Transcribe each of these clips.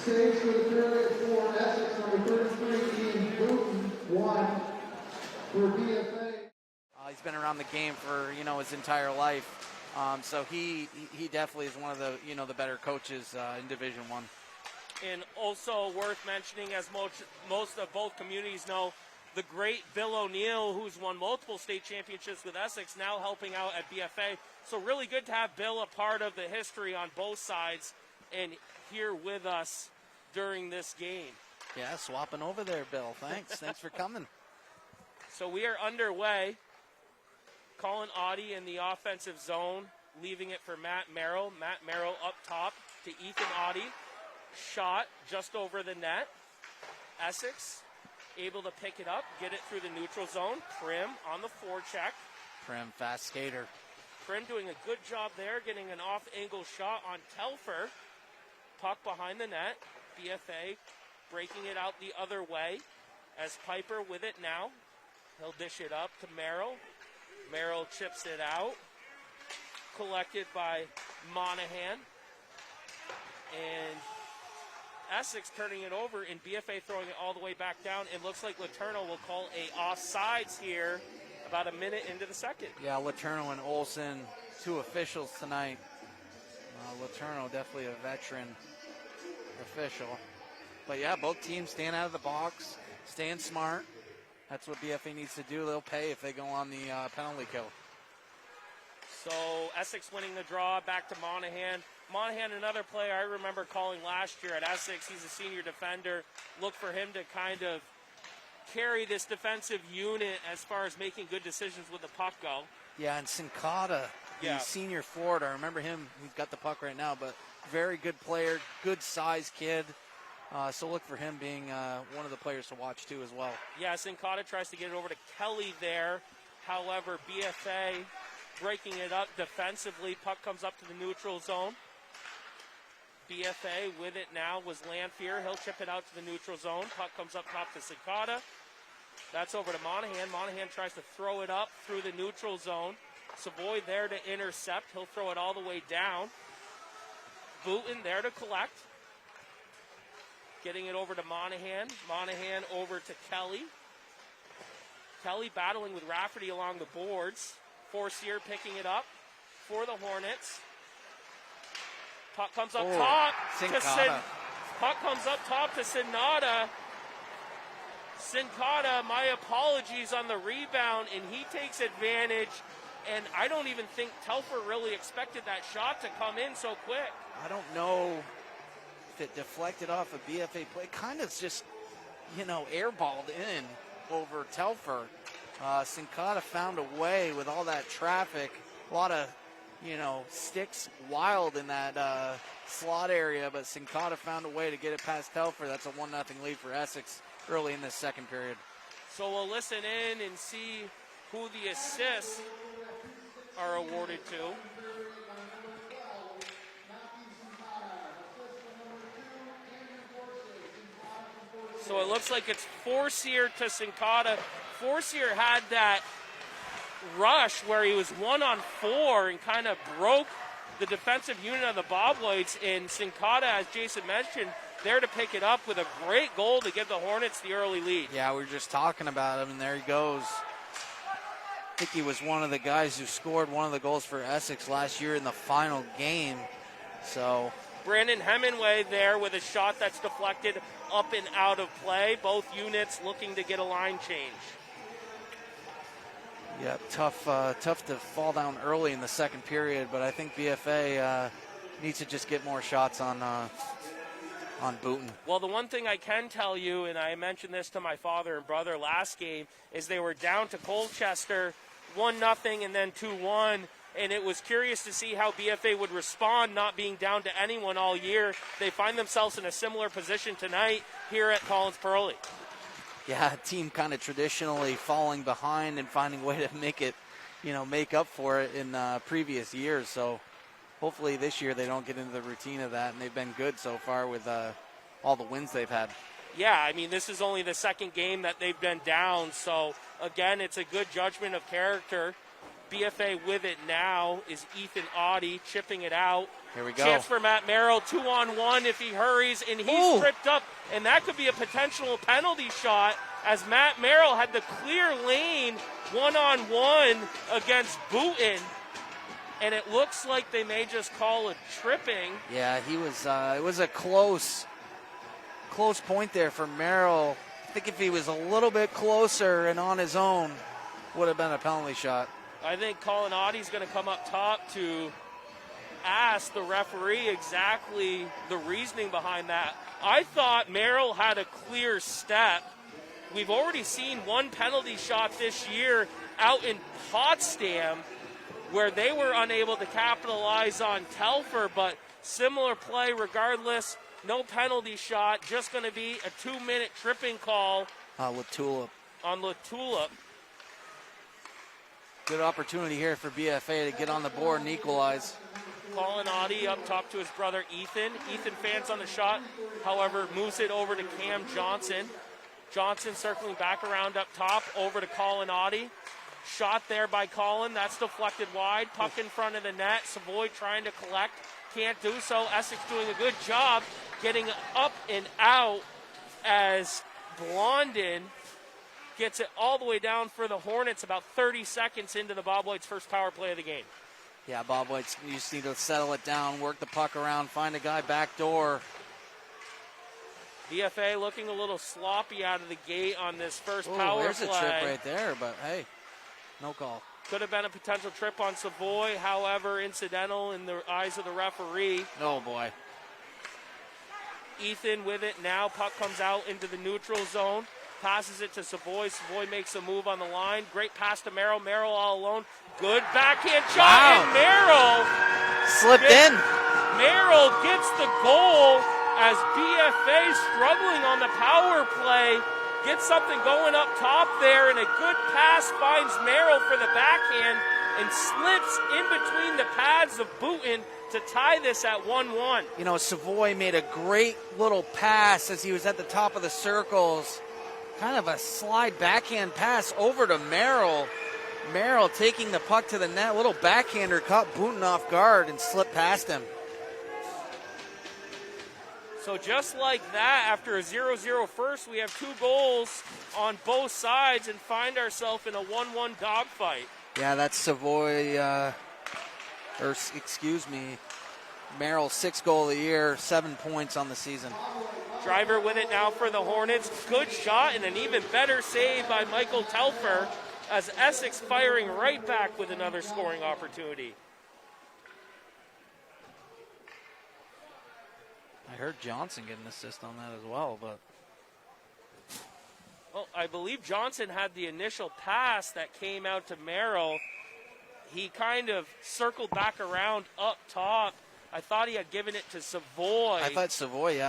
Saves for the period for Essex, number 33, Ian Booten, 1 for BFA. He's been around the game for, his entire life. So he definitely is one of the, the better coaches in Division One. And also worth mentioning, as most of both communities know, the great Bill O'Neill, who's won multiple state championships with Essex, now helping out at BFA. So really good to have Bill a part of the history on both sides and here with us during this game. Yeah, swapping over there, Bill. Thanks for coming. So we are underway. Colin Audie in the offensive zone, leaving it for Matt Merrill. Matt Merrill up top to Ethan Audie. Shot just over the net. Essex able to pick it up, get it through the neutral zone. Prim on the forecheck. Prim, fast skater. Prim doing a good job there, getting an off-angle shot on Telfer. Puck behind the net. BFA breaking it out the other way as Piper with it now. He'll dish it up to Merrill. Merrill chips it out. Collected by Monahan. And Essex turning it over, and BFA throwing it all the way back down. It looks like Letourneau will call a offsides here about a minute into the second. Yeah, Letourneau and Olsen, two officials tonight. Letourneau definitely a veteran official. But yeah, both teams staying out of the box, staying smart. That's what BFA needs to do. They'll pay if they go on the penalty kill. So Essex winning the draw, back to Monahan. Monahan, another player I remember calling last year at Essex. He's a senior defender. Look for him to kind of carry this defensive unit as far as making good decisions with the puck go. Yeah, and Sincata, the senior forward, I remember him. He's got the puck right now, but very good player, good size kid. So look for him being one of the players to watch too as well. Yeah, Sincata tries to get it over to Kelly there. However, BFA breaking it up defensively. Puck comes up to the neutral zone. BFA with it now was Lanphier. He'll chip it out to the neutral zone. Puck comes up top to Sincata. That's over to Monahan. Monahan tries to throw it up through the neutral zone. Savoy there to intercept. He'll throw it all the way down. Booten there to collect. Getting it over to Monahan. Monahan over to Kelly. Kelly battling with Rafferty along the boards. Forcier picking it up for the Hornets. Puck comes up top to Puck comes up top to Sincata. Sincata, my apologies on the rebound, and he takes advantage. And I don't even think Telfer really expected that shot to come in so quick. I don't know if it deflected off a BFA play. Kind of just, airballed in over Telfer. Sincata found a way with all that traffic. A lot of, sticks wild in that slot area, but Sincata found a way to get it past Telfer. That's a 1-0 lead for Essex early in this second period. So we'll listen in and see who the assists are awarded to. So it looks like it's Forcier to Sincata. Forcier had that rush where he was 1-on-4 and kind of broke the defensive unit of the Bobwhites. And Sincata, as Jason mentioned, there to pick it up with a great goal to give the Hornets the early lead. Yeah, we were just talking about him, and there he goes. I think he was one of the guys who scored one of the goals for Essex last year in the final game. So Brandon Hemingway there with a shot that's deflected up and out of play. Both units looking to get a line change. Yeah, tough to fall down early in the second period, but I think BFA needs to just get more shots on Booten. Well, the one thing I can tell you, and I mentioned this to my father and brother last game, is they were down to Colchester 1-0 and then 2-1, and it was curious to see how BFA would respond, not being down to anyone all year. They find themselves in a similar position tonight here at Collins Perley. Yeah, a team kind of traditionally falling behind and finding a way to make up for it in previous years. So hopefully this year they don't get into the routine of that, and they've been good so far with all the wins they've had. Yeah, I mean, this is only the second game that they've been down. So, again, it's a good judgment of character. BFA with it now is Ethan Audie chipping it out Here we go. Chance for Matt Merrill, 2-on-1 if he hurries, and he's tripped up, and that could be a potential penalty shot as Matt Merrill had the clear lane 1-on-1 against Booten, and it looks like they may just call a tripping. Yeah, he was. It was a close point there for Merrill. I think if he was a little bit closer and on his own, would have been a penalty shot. I think Colin Audie's going to come up top to ask the referee exactly the reasoning behind that. I thought Merrill had a clear step. We've already seen one penalty shot this year out in Potsdam where they were unable to capitalize on Telfer, but similar play regardless. No penalty shot, just going to be a 2-minute tripping call Latulip. on Latulip. Good opportunity here for BFA to get on the board and equalize. Colin Audie up top to his brother Ethan. Ethan fans on the shot, however, moves it over to Cam Johnson. Johnson circling back around up top, over to Colin Audie. Shot there by Colin, that's deflected wide. Puck in front of the net. Savoy trying to collect, can't do so. Essex doing a good job getting up and out as Blondin gets it all the way down for the Hornets about 30 seconds into the Bobwhites' first power play of the game. Yeah, Bobwhites, you just need to settle it down, work the puck around, find a guy back door. BFA looking a little sloppy out of the gate on this first power play. There's a trip right there, but hey, no call. Could have been a potential trip on Savoy, however, incidental in the eyes of the referee. Oh, boy. Ethan with it now. Puck comes out into the neutral zone. Passes it to Savoy. Savoy makes a move on the line. Great pass to Merrill. Merrill all alone. Good backhand shot. Wow. And Merrill Slipped in. Merrill gets the goal as BFA struggling on the power play. Gets something going up top there, and a good pass finds Merrill for the backhand and slips in between the pads of Booten to tie this at 1-1. You know, Savoy made a great little pass as he was at the top of the circles. Kind of a slide backhand pass over to Merrill. Merrill taking the puck to the net. Little backhander caught Booten off guard and slipped past him. So just like that, after a 0-0 first, we have 2 goals on both sides and find ourselves in a 1-1 dogfight. Yeah, that's Savoy, Merrill's 6th goal of the year, 7 points on the season. Driver with it now for the Hornets. Good shot and an even better save by Michael Telfer as Essex firing right back with another scoring opportunity. I heard Johnson get an assist on that as well, but... Well, I believe Johnson had the initial pass that came out to Merrill. He kind of circled back around up top. I thought he had given it to Savoy. I thought Savoy,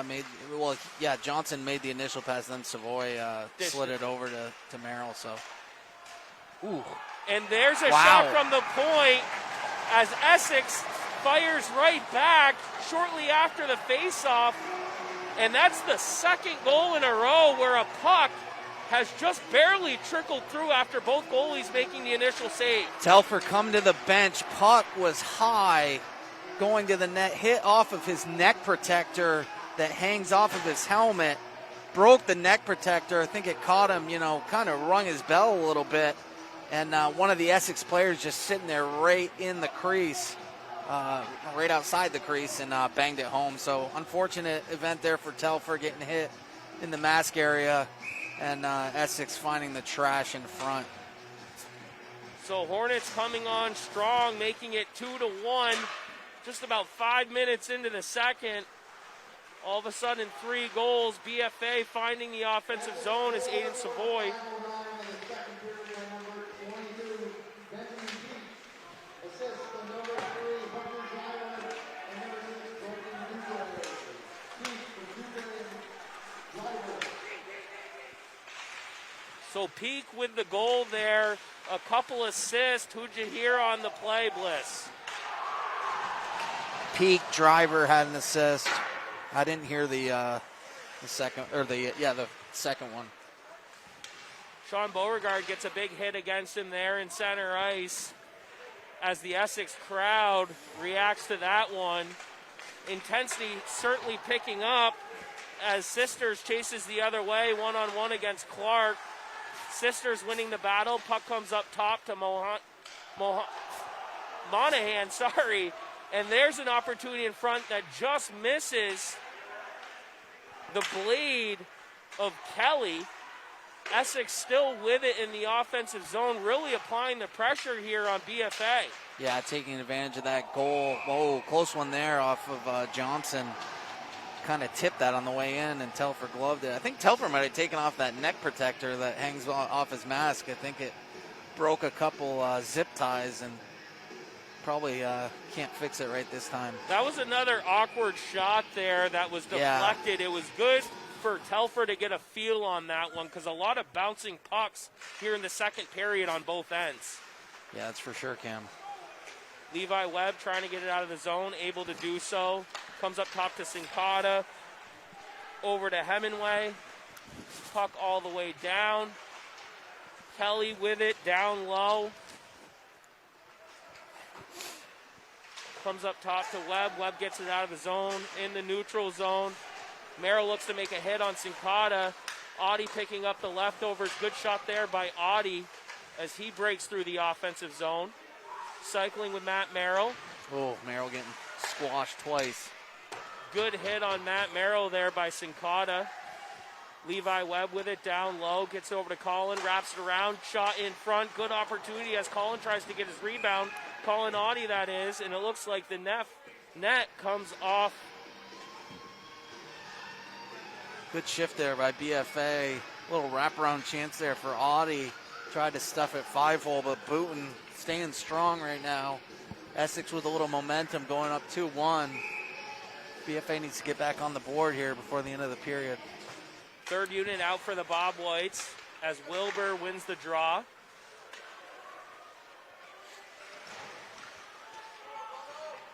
Johnson made the initial pass, then Savoy slid it over to Merrill, so. Ooh. And there's a shot from the point as Essex fires right back shortly after the faceoff. And that's the second goal in a row where a puck has just barely trickled through after both goalies making the initial save. Telfer come to the bench. Puck was high going to the net, hit off of his neck protector that hangs off of his helmet, broke the neck protector. I think it caught him, kind of rung his bell a little bit. And one of the Essex players just sitting there right in the crease, right outside the crease, and banged it home. So unfortunate event there for Telfer, getting hit in the mask area, and Essex finding the trash in front. So Hornets coming on strong, making it 2-1. Just about 5 minutes into the second. All of a sudden, 3 goals. BFA finding the offensive zone is Aiden Savoy. So Peak with the goal there. A couple assists. Who'd you hear on the play, Bliss? Peak Driver had an assist. I didn't hear the second the second one. Sean Beauregard gets a big hit against him there in center ice as the Essex crowd reacts to that one. Intensity certainly picking up as Sisters chases the other way, one-on-one against Clark. Sisters winning the battle. Puck comes up top to Monahan, sorry. And there's an opportunity in front that just misses the blade of Kelly. Essex still with it in the offensive zone, really applying the pressure here on BFA. Yeah, taking advantage of that goal. Whoa, close one there off of Johnson. Kind of tipped that on the way in, and Telfer gloved it. I think Telfer might have taken off that neck protector that hangs off his mask. I think it broke a couple zip ties and probably can't fix it right this time. That was another awkward shot there that was deflected. Yeah. It was good for Telfer to get a feel on that one because a lot of bouncing pucks here in the second period on both ends. Yeah, that's for sure, Cam. Levi Webb trying to get it out of the zone, able to do so. Comes up top to Sincata. Over to Hemingway. Puck all the way down. Kelly with it, down low. Comes up top to Webb. Webb gets it out of the zone, in the neutral zone. Merrill looks to make a hit on Sincata. Audie picking up the leftovers. Good shot there by Audie as he breaks through the offensive zone. Cycling with Matt Merrill. Oh, Merrill getting squashed twice. Good hit on Matt Merrill there by Sincata. Levi Webb with it down low. Gets over to Colin. Wraps it around. Shot in front. Good opportunity as Colin tries to get his rebound. Colin Audie, that is. And it looks like the net comes off. Good shift there by BFA. Little wraparound chance there for Audie. Tried to stuff it 5-hole, but Booten staying strong right now. Essex with a little momentum going up 2-1. BFA needs to get back on the board here before the end of the period. Third unit out for the Bobwhites as Wilbur wins the draw.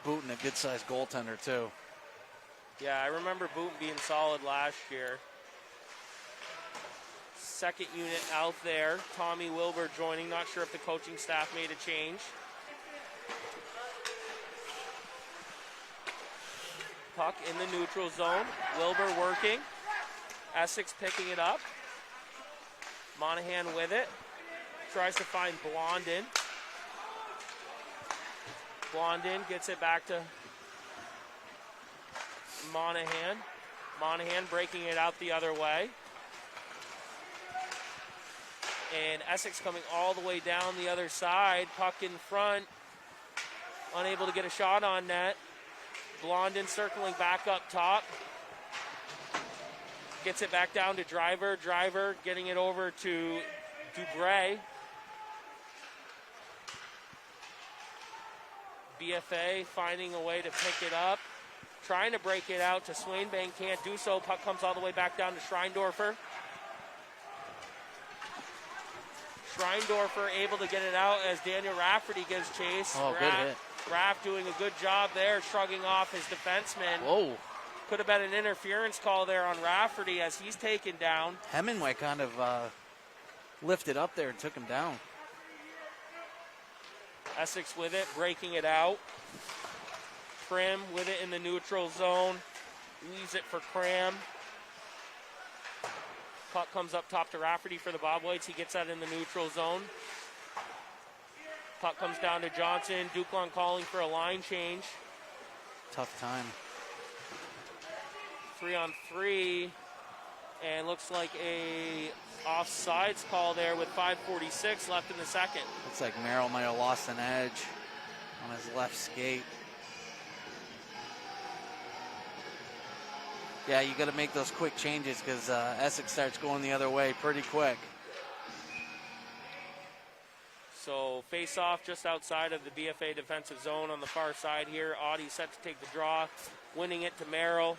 Booten, a good-sized goaltender, too. Yeah, I remember Booten being solid last year. Second unit out there. Tommy Wilbur joining. Not sure if the coaching staff made a change. Puck in the neutral zone. Wilbur working. Essex picking it up. Monahan with it. Tries to find Blondin. Blondin gets it back to Monahan. Monahan breaking it out the other way. And Essex coming all the way down the other side. Puck in front. Unable to get a shot on net. Blondin circling back up top. Gets it back down to Driver. Driver getting it over to Dubray. BFA finding a way to pick it up. Trying to break it out to Swainbank. Can't do so. Puck comes all the way back down to Schreindorfer. Schreindorfer able to get it out as Daniel Rafferty gives chase. Oh, good hit. Raff doing a good job there, shrugging off his defenseman. Whoa. Could have been an interference call there on Rafferty as he's taken down. Hemingway kind of lifted up there and took him down. Essex with it, breaking it out. Prim with it in the neutral zone. Leaves it for Cram. Puck comes up top to Rafferty for the Bobwhites. He gets that in the neutral zone. Puck comes down to Johnson. Duclain calling for a line change. Tough time. 3-on-3. And looks like a offsides call there with 5:46 left in the second. Looks like Merrill might have lost an edge on his left skate. Yeah, you got to make those quick changes because Essex starts going the other way pretty quick. So face-off just outside of the BFA defensive zone on the far side here. Audie set to take the draw, winning it to Merrill.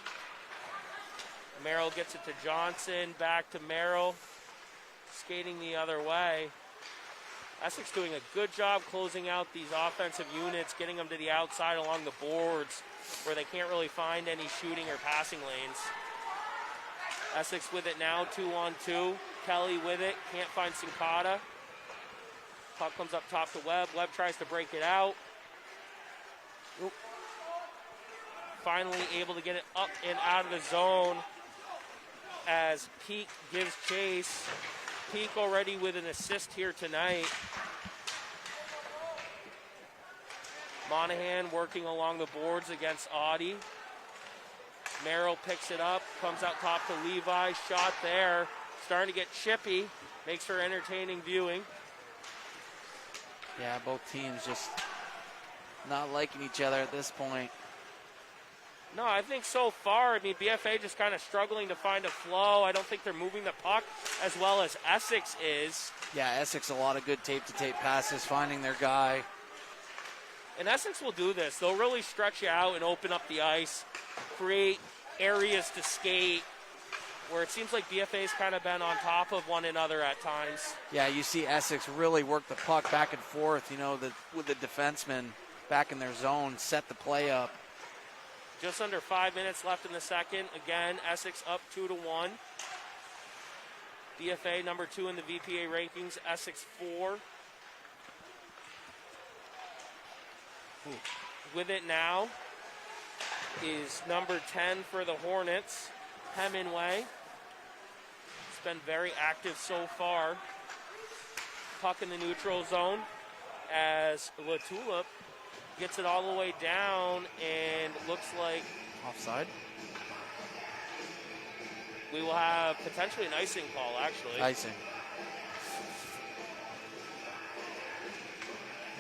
Merrill gets it to Johnson, back to Merrill, skating the other way. Essex doing a good job closing out these offensive units, getting them to the outside along the boards where they can't really find any shooting or passing lanes. Essex with it now, 2-on-2. Kelly with it, can't find Sincata. Puck comes up top to Webb. Webb tries to break it out. Oop. finally able to get it up and out of the zone as Peak gives chase. Peak already with an assist here tonight. Monahan working along the boards against Audie. Merrill picks it up, comes out top to Levi. Shot there. Starting to get chippy. Makes for entertaining viewing. Yeah, both teams just not liking each other at this point. No, I think so far, BFA just kind of struggling to find a flow. I don't think they're moving the puck as well as Essex is. Yeah, Essex a lot of good tape-to-tape passes, finding their guy. And Essex will do this. They'll really stretch you out and open up the ice, create areas to skate, where it seems like BFA's kind of been on top of one another at times. Yeah, you see Essex really work the puck back and forth, with the defensemen back in their zone, set the play up. Just under 5 minutes left in the second. Again, Essex up 2-1. BFA number 2 in the VPA rankings, Essex 4. With it now is number 10 for the Hornets, Hemingway. It's been very active so far. Puck in the neutral zone as Latulip gets it all the way down and looks like Offside. we will have potentially an icing call, actually. Icing.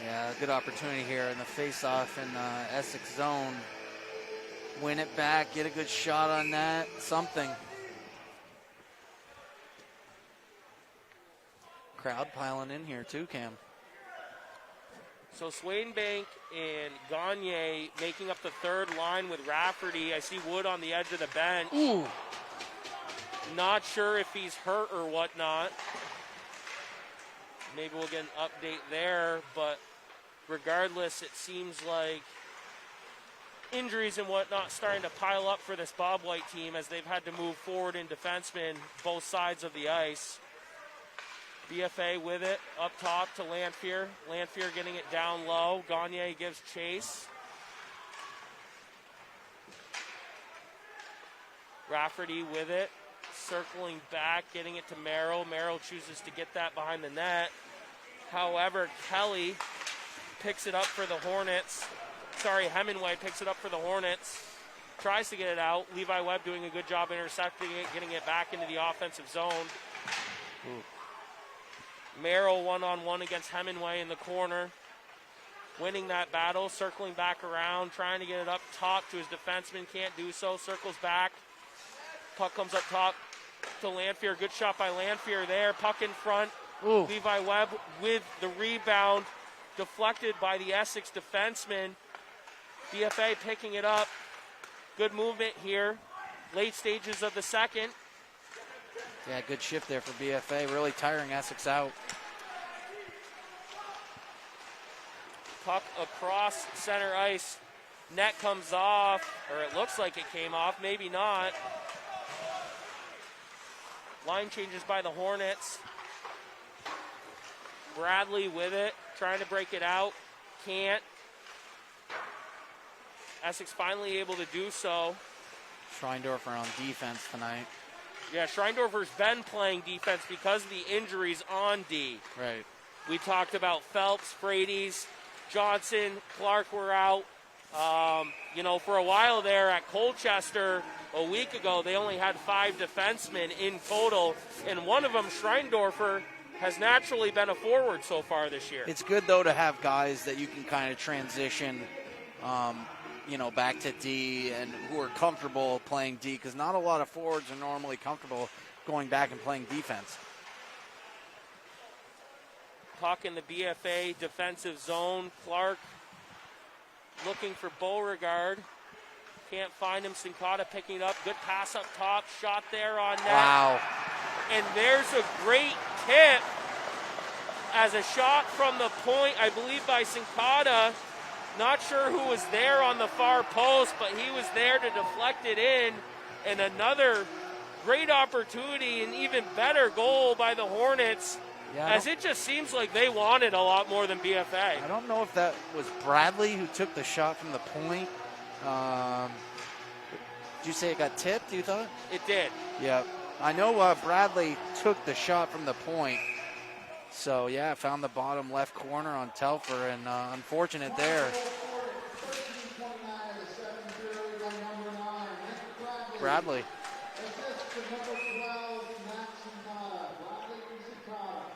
Yeah, good opportunity here in the face-off in Essex zone. Win it back, get a good shot on that, something. Crowd piling in here too, Cam. So Swainbank and Gagne making up the third line with Rafferty. I see Wood on the edge of the bench. Ooh. Not sure if he's hurt or whatnot. Maybe we'll get an update there, but regardless, it seems like injuries and whatnot starting to pile up for this Bobwhite team as they've had to move forward in defensemen both sides of the ice. BFA with it, up top to Lanfear. Lanfear getting it down low. Gagne gives chase. Rafferty with it, circling back, getting it to Merrill. Merrill chooses to get that behind the net. However, Kelly picks it up for the Hornets. Hemingway picks it up for the Hornets. Tries to get it out. Levi Webb doing a good job intercepting it, getting it back into the offensive zone. Ooh. Merrill one-on-one against Hemingway in the corner. Winning that battle, circling back around, trying to get it up top to his defenseman. Can't do so. Circles back. Puck comes up top to Lanfear. Good shot by Lanfear there. Puck in front. Ooh. Levi Webb with the rebound. Deflected by the Essex defenseman. BFA picking it up. Good movement here. Late stages of the second. Yeah, good shift there for BFA. Really tiring Essex out. Puck across center ice. Net comes off, or it looks like it came off. Maybe not. Line changes by the Hornets. Bradley with it, trying to break it out. Can't. Essex finally able to do so. Schreindorfer on defense tonight. Yeah, Schreindorfer's been playing defense because of the injuries on D. Right. We talked about Phelps, Frady's, Johnson, Clark were out. For a while there at Colchester a week ago, they only had 5 defensemen in total, and one of them, Schreindorfer, has naturally been a forward so far this year. It's good, though, to have guys that you can kind of transition back to D and who are comfortable playing D, because not a lot of forwards are normally comfortable going back and playing defense. Puck in the BFA defensive zone. Clark looking for Beauregard. Can't find him. Sincata picking it up. Good pass up top. Shot there on net. Wow. And there's a great tip as a shot from the point, I believe by Sincata. Not sure who was there on the far post, but he was there to deflect it in. And another great opportunity, and even better goal by the Hornets, as it just seems like they wanted a lot more than BFA. I don't know if that was Bradley who took the shot from the point. Did you say it got tipped, you thought? It did. Yeah. I know Bradley took the shot from the point. So, yeah, found the bottom left corner on Telfer, and unfortunate there. Bradley.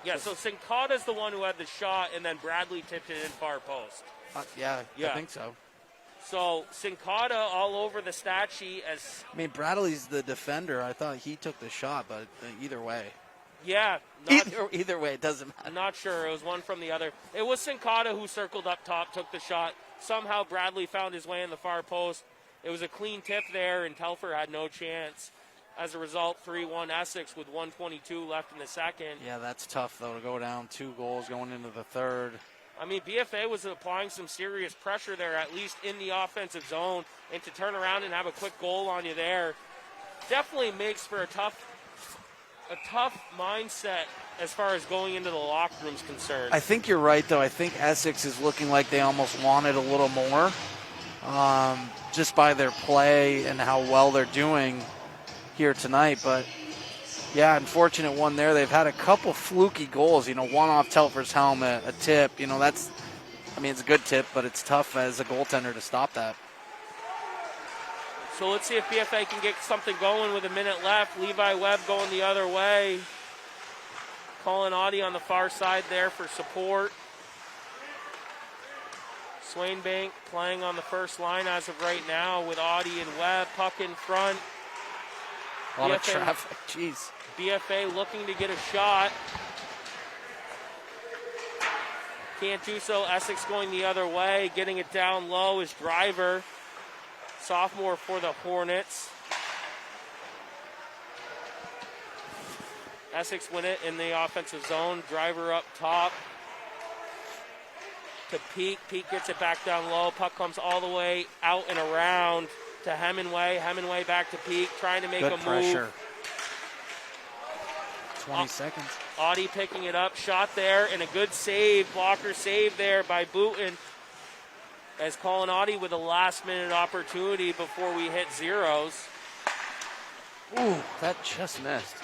Yeah, so Sincata's the one who had the shot, and then Bradley tipped it in far post. Yeah, I think so. So Sincata all over the stat sheet as... I mean, Bradley's the defender. I thought he took the shot, but either way. Yeah. Either way, it doesn't matter. I'm not sure. It was one from the other. It was Sincata who circled up top, took the shot. Somehow Bradley found his way in the far post. It was a clean tip there, and Telfer had no chance. As a result, 3-1 Essex with 1:22 left in the second. Yeah, that's tough, though, to go down 2 goals going into the third. I mean, BFA was applying some serious pressure there, at least in the offensive zone, and to turn around and have a quick goal on you there definitely makes for a tough mindset as far as going into the locker room's concerned. I think you're right, though. I think Essex is looking like they almost wanted a little more, just by their play and how well they're doing here tonight. But yeah, unfortunate one there. They've had a couple fluky goals, one off Telfer's helmet, a tip, it's a good tip, but it's tough as a goaltender to stop that. So let's see if BFA can get something going with a minute left. Levi Webb going the other way. Colin Audie on the far side there for support. Swainbank playing on the first line as of right now with Audie and Webb. Puck in front. A lot of traffic, jeez. BFA looking to get a shot. Can't do so. Essex going the other way. Getting it down low is Driver. Sophomore for the Hornets. Essex win it in the offensive zone. Driver up top to Peak. Peak gets it back down low. Puck comes all the way out and around to Hemingway. Hemingway back to Peak, trying to make a pressure. move. 20 seconds. Audie picking it up. Shot there, and a good save. Blocker save there by Booten. As Colin Audie with a last-minute opportunity before we hit zeros. Ooh, that just missed.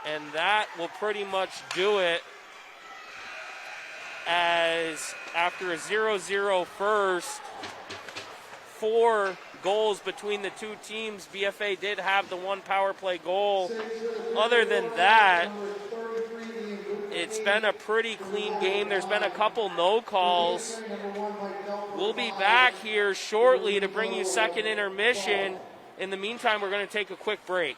And that will pretty much do it, as after a 0-0 first, 4 goals between the two teams. BFA did have the one power play goal. Other than that, it's been a pretty clean game. There's been a couple no calls. We'll be back here shortly to bring you second intermission. In the meantime, we're going to take a quick break.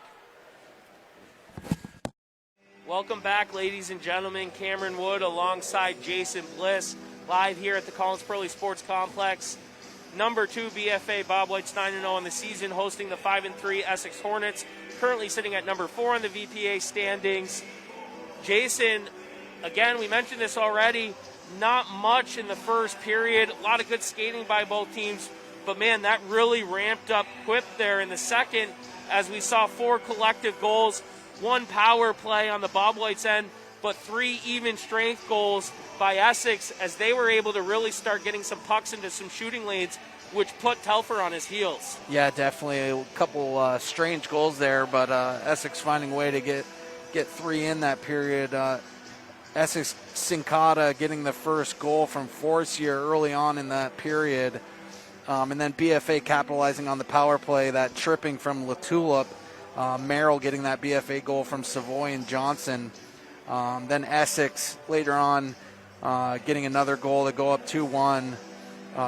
Welcome back, ladies and gentlemen. Cameron Wood alongside Jason Bliss, live here at the Collins Perley Sports Complex. Number 2 BFA Bobwhites 9-0 on the season, hosting the 5-3 Essex Hornets, currently sitting at number 4 in the VPA standings. Jason, again, we mentioned this already, not much in the first period. A lot of good skating by both teams, but man, that really ramped up quick there in the second as we saw 4 collective goals, 1 power play on the Bobwhites end, but 3 even strength goals by Essex as they were able to really start getting some pucks into some shooting lanes, which put Telfer on his heels. Yeah, definitely a couple strange goals there, but Essex finding a way to get 3 in that period. Essex Sincata getting the first goal from Forcier early on in that period. And then BFA capitalizing on the power play, that tripping from Latulip. Merrill getting that BFA goal from Savoy and Johnson. Then Essex later on getting another goal to go up 2-1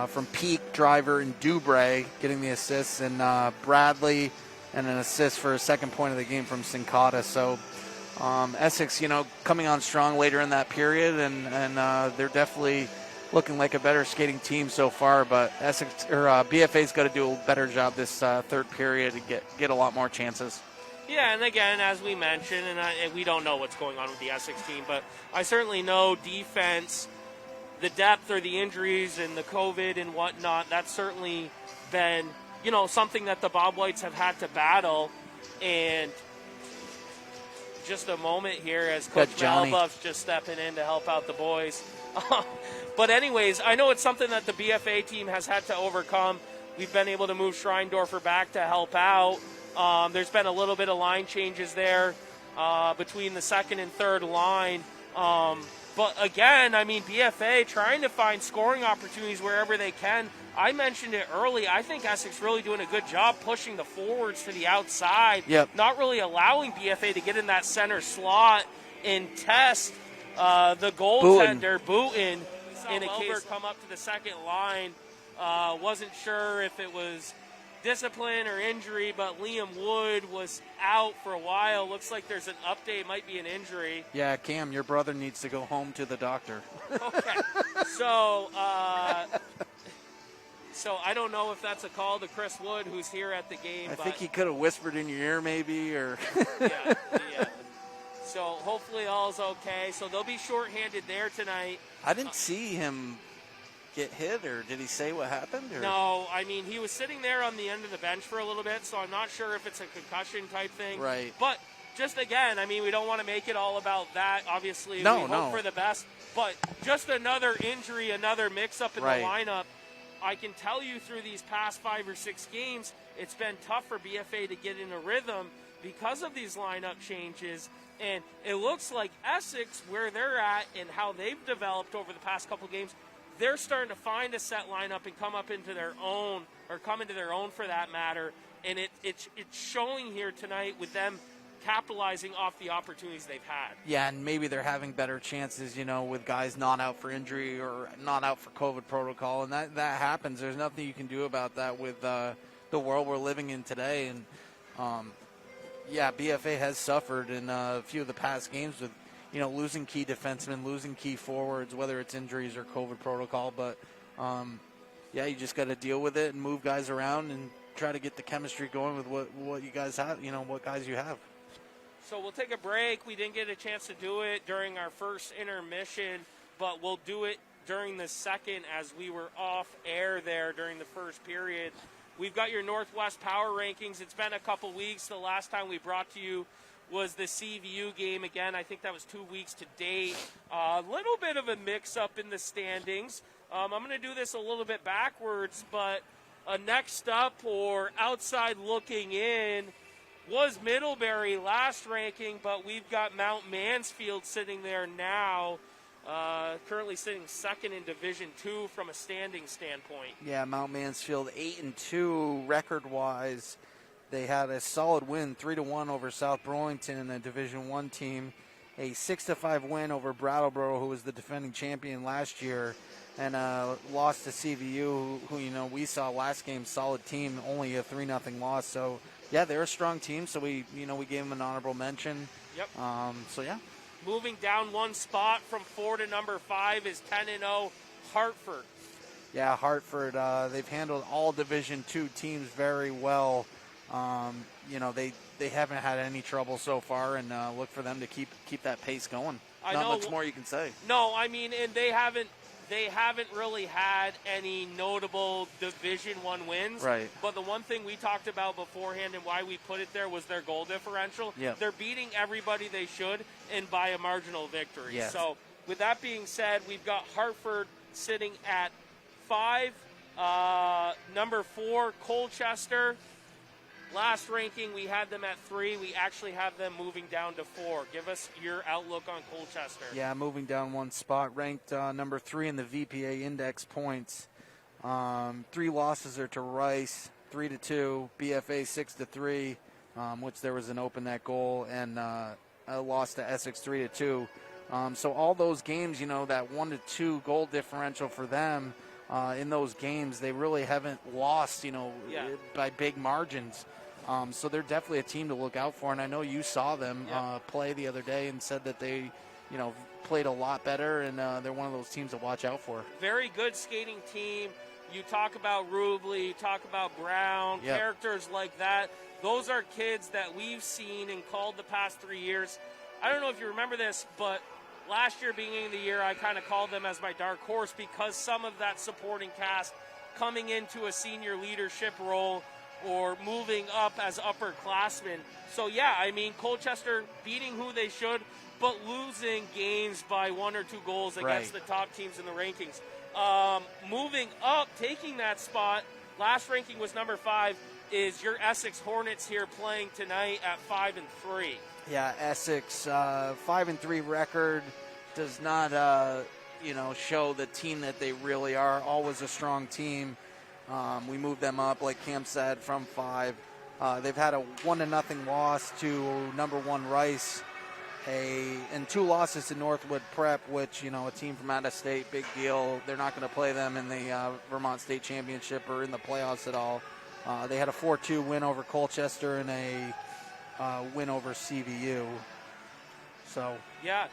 from Peak, Driver, and Dubray getting the assists, and Bradley and an assist for a second point of the game from Sincata. So Essex, coming on strong later in that period, and they're definitely looking like a better skating team so far. But Essex or BFA's got to do a better job this third period to get a lot more chances. Yeah, and again, as we mentioned, and we don't know what's going on with the Essex team, but I certainly know defense, the depth or the injuries and the COVID and whatnot, that's certainly been, something that the Bobwhites have had to battle. And just a moment here as Coach Malabuff's just stepping in to help out the boys. But anyways, I know it's something that the BFA team has had to overcome. we've been able to move Schreindorfer back to help out. There's been a little bit of line changes there between the second and third line. But again, I mean, BFA trying to find scoring opportunities wherever they can. I mentioned it early. I think Essex really doing a good job pushing the forwards to the outside, not really allowing BFA to get in that center slot and test the goaltender, Booten, in a case come up to the second line. Wasn't sure if it was discipline or injury, but Liam Wood was out for a while. Looks like there's an update, might be an injury. Yeah, Cam, your brother needs to go home to the doctor. Okay, so so I don't know if that's a call to Chris Wood, who's here at the game. I think he could have whispered in your ear, maybe, or. yeah. So hopefully all's okay. So they'll be shorthanded there tonight. I didn't see him get hit, or did he say what happened? Or? No, I mean, he was sitting there on the end of the bench for a little bit, so I'm not sure if it's a concussion type thing. Right. But just again, I mean, we don't want to make it all about that. Obviously, we hope for the best. But just another injury, another mix-up in the lineup. I can tell you through these past 5 or 6 games, it's been tough for BFA to get in a rhythm because of these lineup changes. And it looks like Essex, where they're at and how they've developed over the past couple games, they're starting to find a set lineup and come up into their own, or come into their own for that matter. And it's showing here tonight with them capitalizing off the opportunities they've had. Yeah, and maybe they're having better chances, with guys not out for injury or not out for COVID protocol, and that happens. There's nothing you can do about that with the world we're living in today. And BFA has suffered in a few of the past games with losing key defensemen, losing key forwards, whether it's injuries or COVID protocol. But you just got to deal with it and move guys around and try to get the chemistry going with what you guys have, what guys you have. So we'll take a break. We didn't get a chance to do it during our first intermission, but we'll do it during the second as we were off air there during the first period. We've got your Northwest Power Rankings. It's been a couple weeks. The last time we brought to you was the CVU game. Again, I think that was 2 weeks to date. A little bit of a mix-up in the standings. I'm going to do this a little bit backwards, but next up, or outside looking in, was Middlebury last ranking, but we've got Mount Mansfield sitting there now, currently sitting second in Division II from a standing standpoint. Yeah, Mount Mansfield 8-2 record-wise. They had a solid win, 3-1 over South Burlington, a Division I team, a 6-5 win over Brattleboro, who was the defending champion last year, and lost to CVU, who we saw last game, solid team, only a 3-0 loss. So yeah, they're a strong team. So we gave them an honorable mention. Yep. Yeah. Moving down one spot from 4 to number 5 is 10-0 Hartford. Yeah, Hartford. They've handled all Division II teams very well. They haven't had any trouble so far, and look for them to keep that pace going. Not much more you can say. No, I mean, and they haven't really had any notable Division I wins. Right. But the one thing we talked about beforehand and why we put it there was their goal differential. Yep. They're beating everybody they should, and by a marginal victory. Yes. So with that being said, we've got Hartford sitting at 5. Number 4, Colchester. Last ranking, we had them at 3. We actually have them moving down to 4. Give us your outlook on Colchester. Yeah, moving down one spot, ranked number 3 in the VPA index points. 3 losses are to Rice, 3-2, BFA 6-3, which there was an open net goal, and a loss to Essex 3-2. So all those games, that 1-2 goal differential for them in those games, they really haven't lost, by big margins. So they're definitely a team to look out for, and I know you saw them play the other day and said that they, played a lot better, and they're one of those teams to watch out for. Very good skating team. You talk about Rubley, you talk about Brown, characters like that. Those are kids that we've seen and called the past 3 years. I don't know if you remember this, but last year, beginning of the year, I kind of called them as my dark horse because some of that supporting cast coming into a senior leadership role or moving up as upperclassmen. So, yeah, I mean, Colchester beating who they should, but losing games by 1 or 2 goals against the top teams in the rankings. Moving up, taking that spot, last ranking was number 5, is your Essex Hornets here playing tonight at 5-3. Yeah, Essex 5-3 record does not show the team that they really are. Always a strong team. We moved them up, like Cam said, from 5. They've had a 1-0 loss to number 1 Rice, and 2 losses to Northwood Prep, which, a team from out of state, big deal. They're not going to play them in the Vermont State Championship or in the playoffs at all. They had a 4-2 win over Colchester and a win over CVU. So yeah.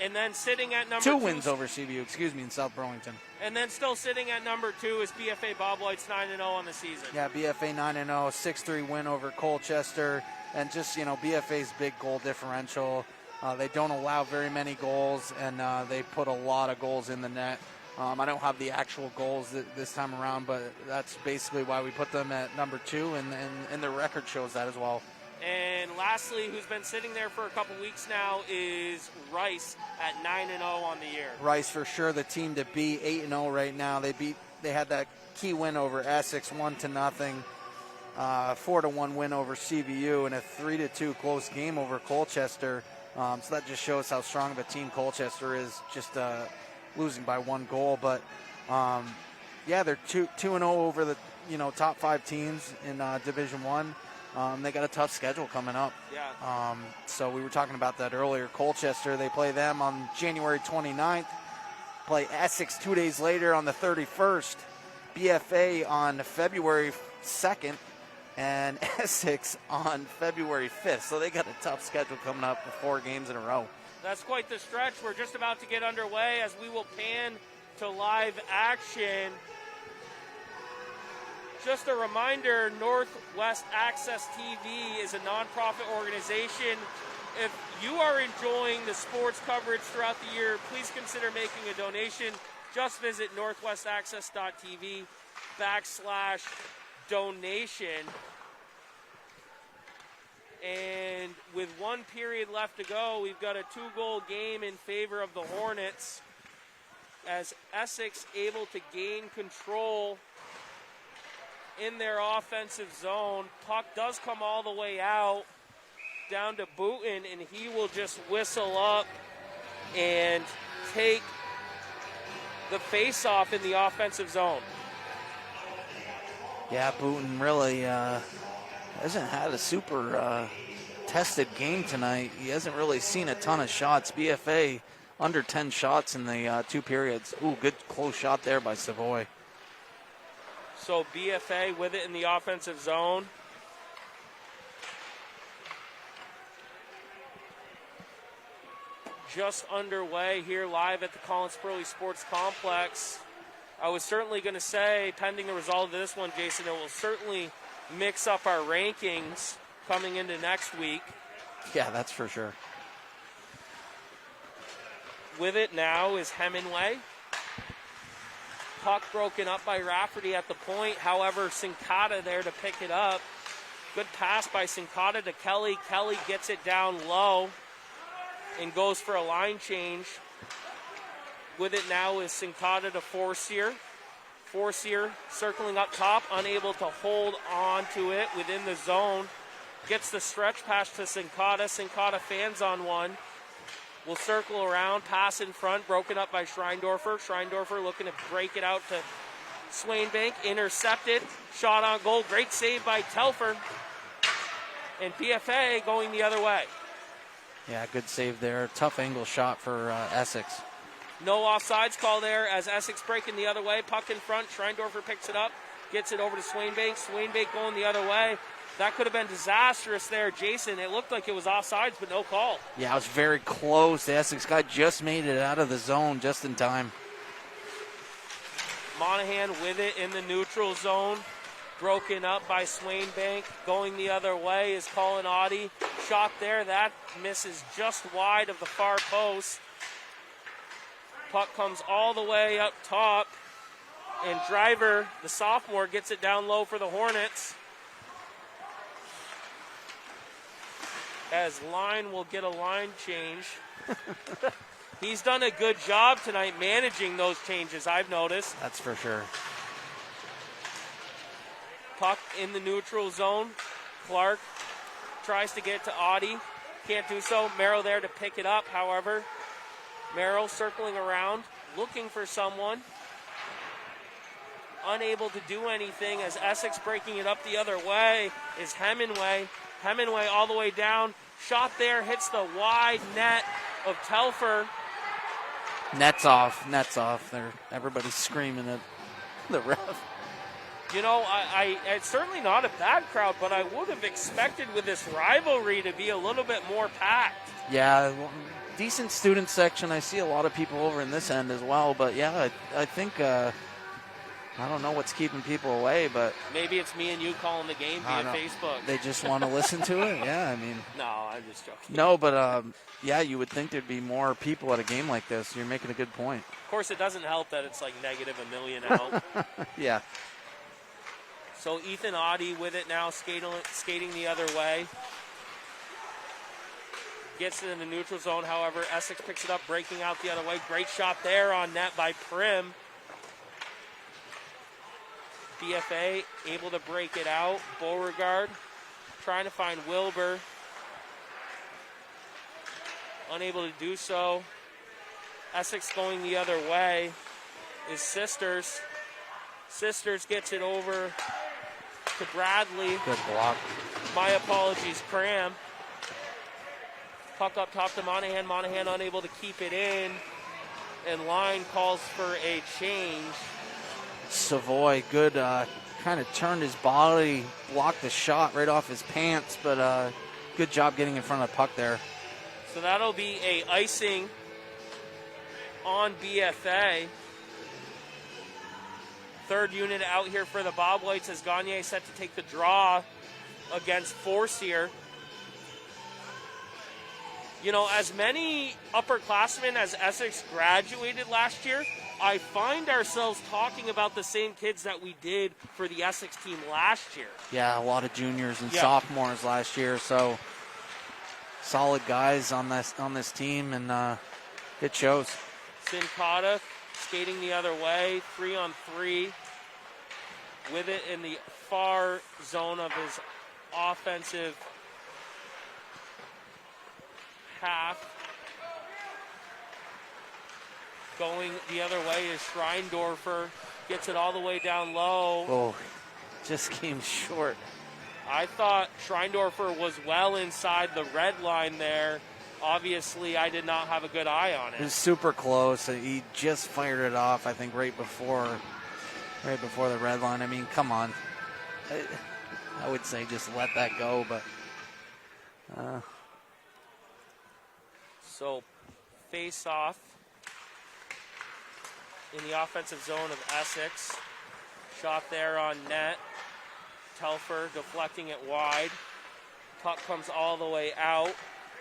And then sitting at number 2 wins over CVU, in South Burlington. And then still sitting at number 2 is BFA Bobwhites 9-0 on the season. Yeah, BFA 9-0, 6-3 win over Colchester, and just BFA's big goal differential. They don't allow very many goals, and they put a lot of goals in the net. I don't have the actual goals this time around, but that's basically why we put them at number 2, and the record shows that as well. And lastly, who's been sitting there for a couple weeks now is Rice at 9-0 on the year. Rice for sure, the team to beat, 8-0 right now. They had that key win over Essex, 1-0, 4-1 win over CVU, and a 3-2 close game over Colchester. So that just shows how strong of a team Colchester is, just losing by 1 goal. But they're 2-0 over the top 5 teams in Division 1. They got a tough schedule coming up. Yeah. So we were talking about that earlier. Colchester, they play them on January 29th. Play Essex 2 days later on the 31st. BFA on February 2nd. And Essex on February 5th. So they got a tough schedule coming up with 4 games in a row. That's quite the stretch. We're just about to get underway as we will pan to live action. Just a reminder, Northwest Access TV is a nonprofit organization. If you are enjoying the sports coverage throughout the year, please consider making a donation. Just visit northwestaccess.tv/donation. And with 1 period left to go, we've got a 2-goal game in favor of the Hornets as Essex able to gain control in their offensive zone. Puck does come all the way out down to Booten, and he will just whistle up and take the face-off in the offensive zone. Yeah, Booten really hasn't had a super tested game tonight. He hasn't really seen a ton of shots. BFA under 10 shots in the 2 periods. Ooh, good close shot there by Savoy. So BFA with it in the offensive zone. Just underway here live at the Collins Perley Sports Complex. I was certainly going to say, pending the result of this one, Jason, it will certainly mix up our rankings coming into next week. Yeah, that's for sure. With it now is Hemingway. Puck broken up by Rafferty at the point. However, Sincata there to pick it up. Good pass by Sincata to Kelly. Kelly gets it down low and goes for a line change. With it now is Sincata to Forcier. Forcier circling up top, unable to hold on to it within the zone. Gets the stretch pass to Sincata. Sincata fans on one. Will circle around, pass in front, broken up by Schreindorfer. Schreindorfer looking to break it out to Swainbank. Intercepted, shot on goal. Great save by Telfer. And PFA going the other way. Yeah, good save there. Tough angle shot for Essex. No offsides call there as Essex breaking the other way. Puck in front. Schreindorfer picks it up, gets it over to Swainbank. Swainbank going the other way. That could have been disastrous there, Jason. It looked like it was offsides, but no call. Yeah, it was very close. The Essex guy just made it out of the zone just in time. Monahan with it in the neutral zone. Broken up by Swainbank. Going the other way is Colin Audie. Shot there. That misses just wide of the far post. Puck comes all the way up top. And Driver, the sophomore, gets it down low for the Hornets. As Line will get a line change. He's done a good job tonight managing those changes, I've noticed. That's for sure. Puck in the neutral zone. Clark tries to get to Audie. Can't do so. Merrill there to pick it up, however. Merrill circling around, looking for someone. Unable to do anything as Essex breaking it up the other way is Hemingway. Hemingway all the way down. Shot there, hits the wide net of Telfer. Net's off. Everybody's screaming at the ref. You know, it's certainly not a bad crowd, but I would have expected with this rivalry to be a little bit more packed. Yeah, decent student section. I see a lot of people over in this end as well, but yeah, I think I don't know what's keeping people away, but maybe it's me and you calling the game via Facebook. They just want to listen to it. Yeah, I mean, no, I'm just joking. No, but yeah, you would think there'd be more people at a game like this. You're making a good point. Of course, it doesn't help that it's like negative $1 million out. Yeah. So Ethan Audie with it now, skating the other way. Gets it in the neutral zone, however. Essex picks it up, breaking out the other way. Great shot there on net by Prim. BFA able to break it out. Beauregard trying to find Wilbur. Unable to do so. Essex going the other way is Sisters. Sisters gets it over to Bradley. Good block. My apologies, Cram. Puck up top to Monahan. Monahan unable to keep it in. And line calls for a change. Savoy, good, kind of turned his body, blocked the shot right off his pants, but good job getting in front of the puck there. So that'll be a icing on BFA. Third unit out here for the Bobwhites as Gagne set to take the draw against Forcier. You know, as many upperclassmen as Essex graduated last year, I find ourselves talking about the same kids that we did for the Essex team last year. Yeah, a lot of juniors and sophomores last year, so solid guys on this team, and it shows. Sincata skating the other way, 3-on-3, with it in the far zone of his offensive half. Going the other way is Schreindorfer. Gets it all the way down low. Oh, just came short. I thought Schreindorfer was well inside the red line there. Obviously, I did not have a good eye on it. It was super close. He just fired it off, I think, right before the red line. I mean, come on. I would say just let that go, but... So, face off in the offensive zone of Essex. Shot there on net. Telfer deflecting it wide. Puck comes all the way out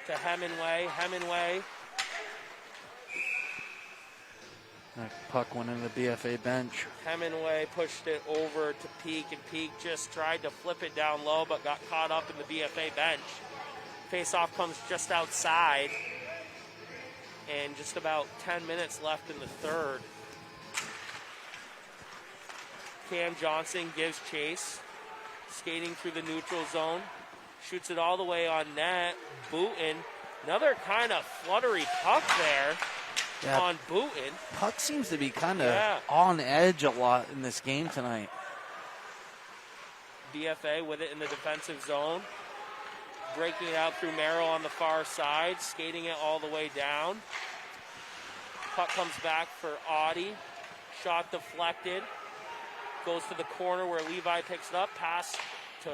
to Hemingway. Hemingway. That puck went into the BFA bench. Hemingway pushed it over to Peak, and Peak just tried to flip it down low but got caught up in the BFA bench. Face-off comes just outside. And just about 10 minutes left in the third. Cam Johnson gives chase. Skating through the neutral zone. Shoots it all the way on net. Booten. Another kind of fluttery puck there on Booten. Puck seems to be kind of on edge a lot in this game tonight. BFA with it in the defensive zone. Breaking it out through Merrill on the far side. Skating it all the way down. Puck comes back for Audie. Shot deflected. Goes to the corner where Levi picks it up. Pass to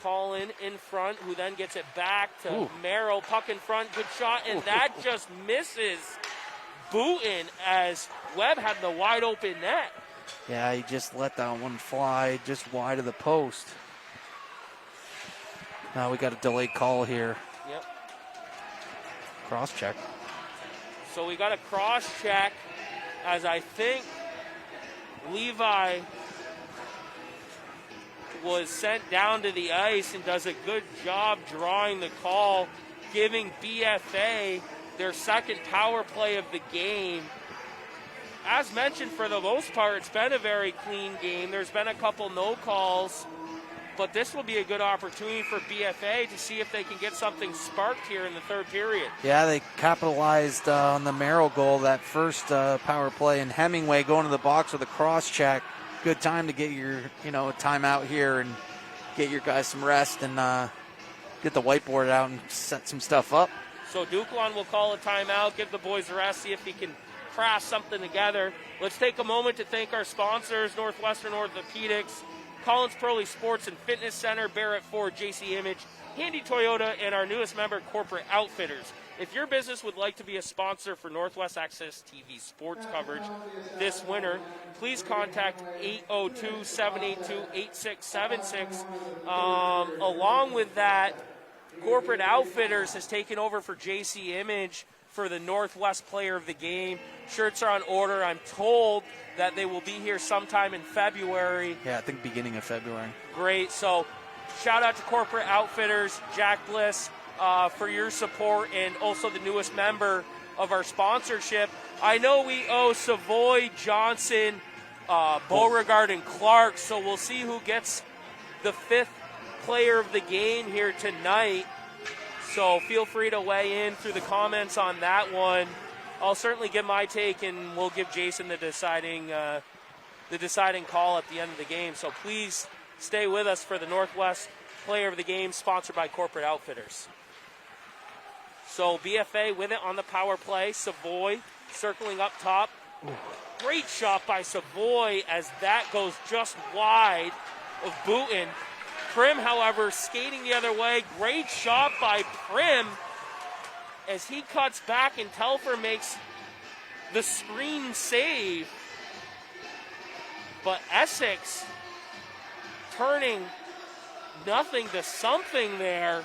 Collins in front, who then gets it back to Merrill. Puck in front. Good shot. And that just misses Booten as Webb had the wide open net. Yeah, he just let that one fly just wide of the post. Now we got a delayed call here. Yep. Cross check. So we got a cross check as I think Levi was sent down to the ice and does a good job drawing the call, giving BFA their second power play of the game. as mentioned, for the most part, it's been a very clean game. There's been a couple no calls, but this will be a good opportunity for BFA to see if they can get something sparked here in the third period. Yeah, they capitalized on the Merrill goal, that first power play, and Hemingway going to the box with a cross check. Good time to get your, timeout here and get your guys some rest and get the whiteboard out and set some stuff up. So Duklon will call a timeout, give the boys a rest, see if he can craft something together. Let's take a moment to thank our sponsors, Northwestern Orthopedics, Collins Perley Sports and Fitness Center, Barrett Ford, JC Image, Handy Toyota, and our newest member, Corporate Outfitters. If your business would like to be a sponsor for Northwest Access TV sports coverage this winter, please contact 802-782-8676. Along with that, Corporate Outfitters has taken over for JC Image for the Northwest Player of the Game. Shirts are on order. I'm told that they will be here sometime in February. Yeah, I think beginning of February. Great. So shout out to Corporate Outfitters, Jack Bliss, for your support, and also the newest member of our sponsorship. I know we owe Savoy, Johnson, Beauregard, and Clark, so we'll see who gets the fifth player of the game here tonight. So feel free to weigh in through the comments on that one. I'll certainly give my take, and we'll give Jason the deciding call at the end of the game. So please stay with us for the Northwest Player of the Game, sponsored by Corporate Outfitters. So BFA with it on the power play. Savoy circling up top. Great shot by Savoy as that goes just wide of Booten. Prim, however, skating the other way. Great shot by Prim as he cuts back and Telfer makes the screen save. But Essex turning nothing to something there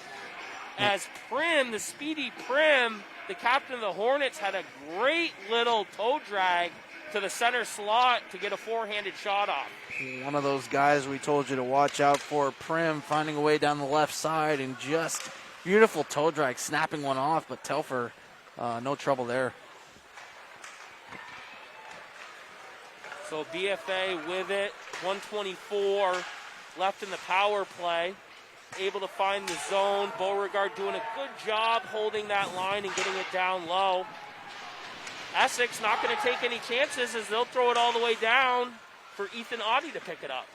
as Prim, the speedy Prim, the captain of the Hornets, had a great little toe drag to the center slot to get a four-handed shot off. One of those guys we told you to watch out for. Prim finding a way down the left side and just beautiful toe drag, snapping one off, but Telfer, no trouble there. So BFA with it, 1:24 left in the power play. Able to find the zone. Beauregard doing a good job holding that line and getting it down low. Essex not going to take any chances as they'll throw it all the way down for Ethan Audie to pick it up.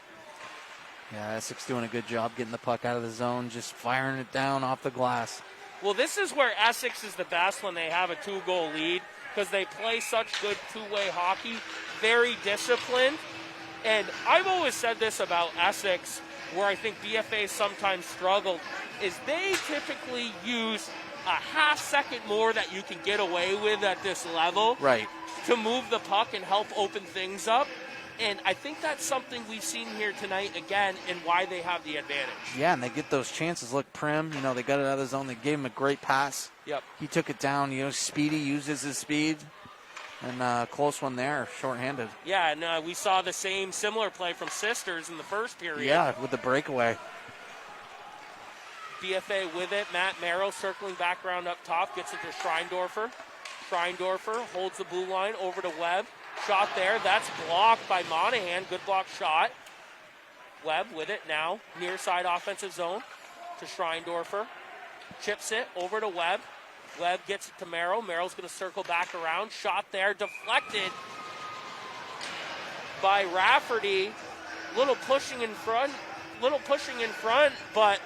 Yeah, Essex doing a good job getting the puck out of the zone, just firing it down off the glass. Well, this is where Essex is the best when they have a two-goal lead because they play such good two-way hockey, very disciplined. And I've always said this about Essex, where I think BFA sometimes struggled, is they typically use a half second more that you can get away with at this level, right, to move the puck and help open things up. And I think that's something we've seen here tonight again and why they have the advantage. Yeah, and they get those chances. Look, Prim, they got it out of the zone. They gave him a great pass. Yep. He took it down. Speedy uses his speed. And close one there, shorthanded. Yeah, and we saw the similar play from Sisters in the first period. Yeah, with the breakaway. BFA with it. Matt Merrill circling back around up top, gets it to Schreindorfer. Schreindorfer holds the blue line over to Webb. Shot there. That's blocked by Monahan. Good block shot. Webb with it now. Near side offensive zone to Schreindorfer. Chips it over to Webb. Webb gets it to Merrill. Merrill's going to circle back around. Shot there. Deflected by Rafferty. Little pushing in front, but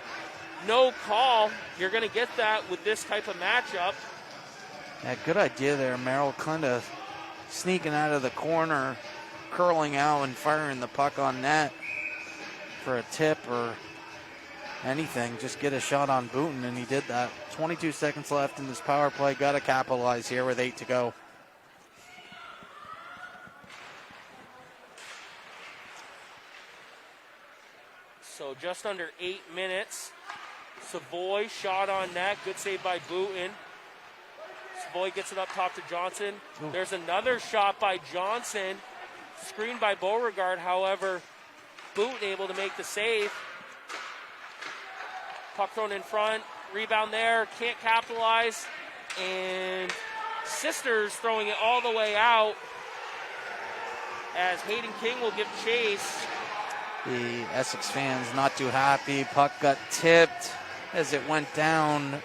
no call. You're going to get that with this type of matchup. Yeah, good idea there. Merrill kind of sneaking out of the corner, curling out and firing the puck on net for a tip or anything. Just get a shot on Booten, and he did that. 22 seconds left in this power play. Got to capitalize here with 8 to go. So just under 8 minutes. Savoy shot on net. Good save by Booten. Savoy gets it up top to Johnson. Ooh. There's another shot by Johnson. Screened by Beauregard. However, Booten able to make the save. Puck thrown in front. Rebound there. Can't capitalize. And Sisters throwing it all the way out. as Hayden King will give chase. The Essex fans not too happy. Puck got tipped as it went down.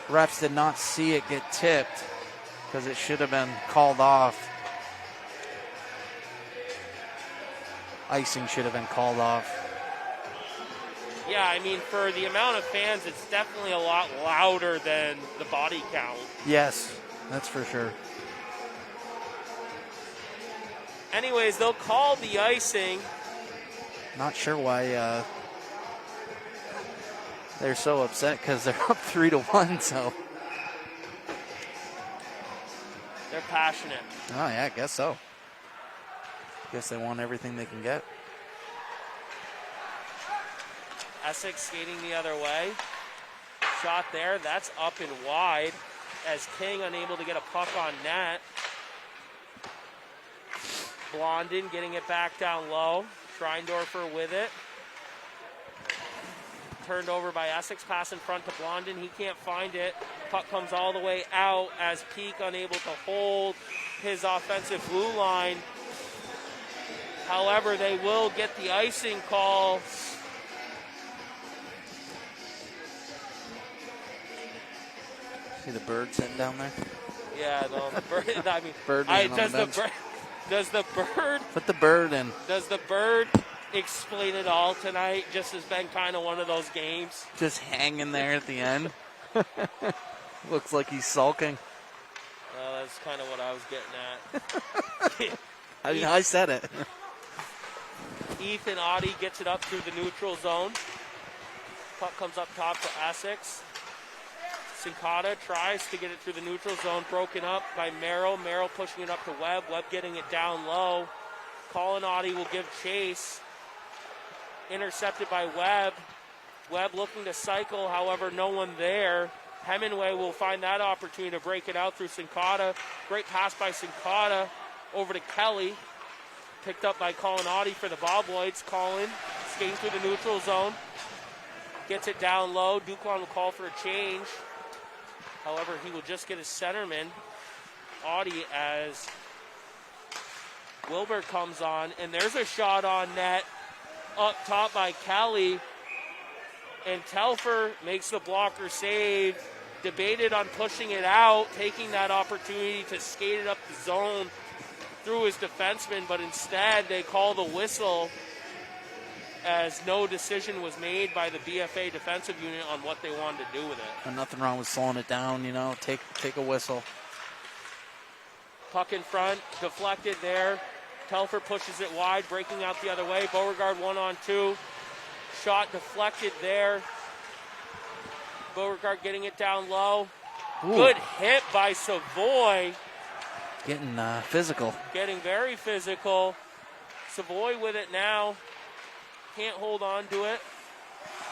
Refs did not see it get tipped because it should have been called off. Icing should have been called off. Yeah, I mean, for the amount of fans, it's definitely a lot louder than the body count. Yes, that's for sure. Anyways, they'll call the icing. Not sure why they're so upset because they're up 3-1, so. They're passionate. Oh, yeah, I guess so. Guess they want everything they can get. Essex skating the other way. Shot there, that's up and wide as King unable to get a puck on net. Blondin getting it back down low. Schreindorfer with it. Turned over by Essex, pass in front to Blondin. He can't find it. Puck comes all the way out as Peak unable to hold his offensive blue line. However, they will get the icing call. See the bird sitting down there? Yeah, no, the bird. I mean, bird does the bird? Put the bird in. Does the bird explain it all tonight? Just has been kind of one of those games. Just hanging there at the end. Looks like he's sulking. That's kind of what I was getting at. I said it. Ethan Audie gets it up through the neutral zone. Puck comes up top to Essex. Sincata tries to get it through the neutral zone, broken up by Merrill. Merrill pushing it up to Webb. Webb getting it down low. Colin Audie will give chase. Intercepted by Webb. Webb looking to cycle, however, no one there. Hemingway will find that opportunity to break it out through Sincata. Great pass by Sincata over to Kelly. Picked up by Colin Audie for the Bobwhites. Colin skating through the neutral zone. Gets it down low. Duclair will call for a change. However, he will just get his centerman, Audie, as Wilbur comes on. And there's a shot on net up top by Kelly. And Telfer makes the blocker save. Debated on pushing it out, taking that opportunity to skate it up the zone through his defenseman, but instead they call the whistle as no decision was made by the BFA defensive unit on what they wanted to do with it. And nothing wrong with slowing it down, take a whistle. Puck in front, deflected there. Telfer pushes it wide, breaking out the other way. Beauregard 1-on-2. Shot deflected there. Beauregard getting it down low. Ooh. Good hit by Savoy. Getting physical. Getting very physical. Savoy with it now. Can't hold on to it.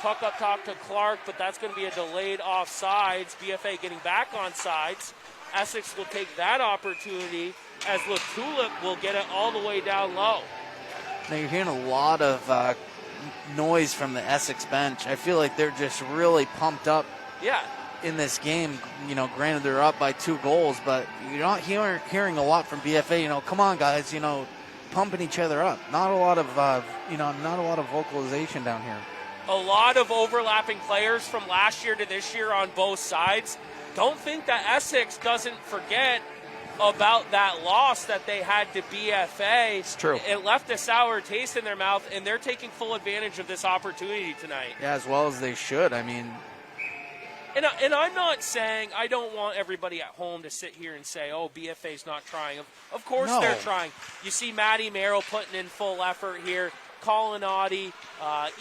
Puck up top to Clark, but that's going to be a delayed offsides. BFA getting back on sides. Essex will take that opportunity as LaTulip will get it all the way down low. Now you're hearing a lot of noise from the Essex bench. I feel like they're just really pumped up in this game. Granted they're up by 2 goals, but you're not hearing a lot from BFA. Come on guys, pumping each other up. Not a lot of vocalization down here. A lot of overlapping players from last year to this year on both sides. Don't think that Essex doesn't forget about that loss that they had to BFA. It's true. It left a sour taste in their mouth, and they're taking full advantage of this opportunity tonight. Yeah, as well as they should. I mean, and I'm not saying, I don't want everybody at home to sit here and say, oh, BFA's not trying. Of course they're trying. You see Matty Merrill putting in full effort here. Colin Audie,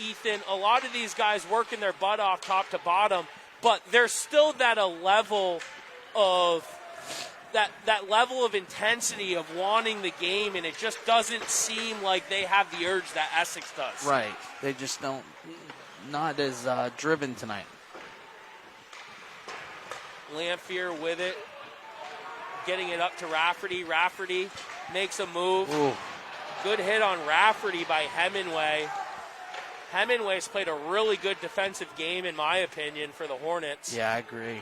Ethan, a lot of these guys working their butt off top to bottom, but there's still that level of intensity of wanting the game, and it just doesn't seem like they have the urge that Essex does. Right. They just not as driven tonight. Lamphere with it, getting it up to Rafferty. Rafferty makes a move. Ooh. Good hit on Rafferty by Hemingway. Hemingway's played a really good defensive game, in my opinion, for the Hornets. Yeah, I agree.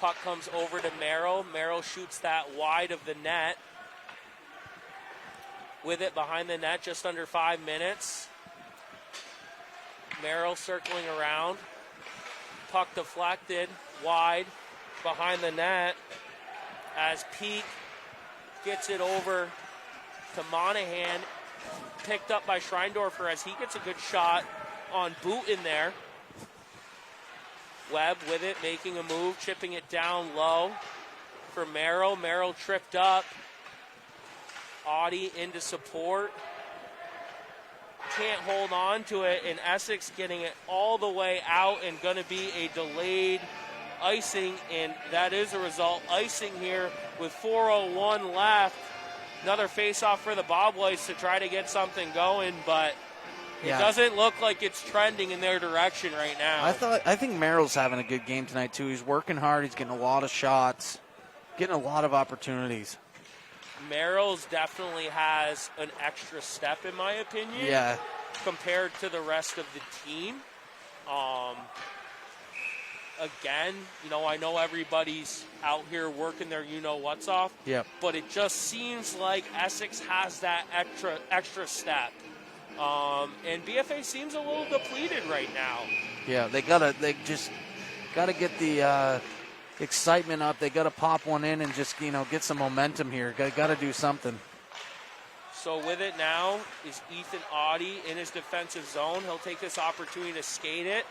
Puck comes over to Merrill. Merrill shoots that wide of the net. With it behind the net, just under 5 minutes. Merrill circling around. Puck deflected, wide, behind the net. As Peak gets it over to Monahan. Picked up by Schreindorfer as he gets a good shot on boot in there. Webb with it, making a move, chipping it down low for Merrill. Merrill tripped up. Audie into support. Can't hold on to it, and Essex getting it all the way out and going to be a delayed icing, and that is a result. Icing here with 4:01 left. Another face-off for the Bobwhites to try to get something going, but it doesn't look like it's trending in their direction right now. I think Merrill's having a good game tonight too. He's working hard. He's getting a lot of shots, getting a lot of opportunities. Merrill's definitely has an extra step, in my opinion. Yeah. Compared to the rest of the team. Again, I know everybody's out here working their you-know-what's off. Yep. But it just seems like Essex has that extra step. And BFA seems a little depleted right now. Yeah, they just gotta get the excitement up. They gotta pop one in and just get some momentum here. Gotta do something. So with it now is Ethan Audie in his defensive zone. He'll take this opportunity to skate it.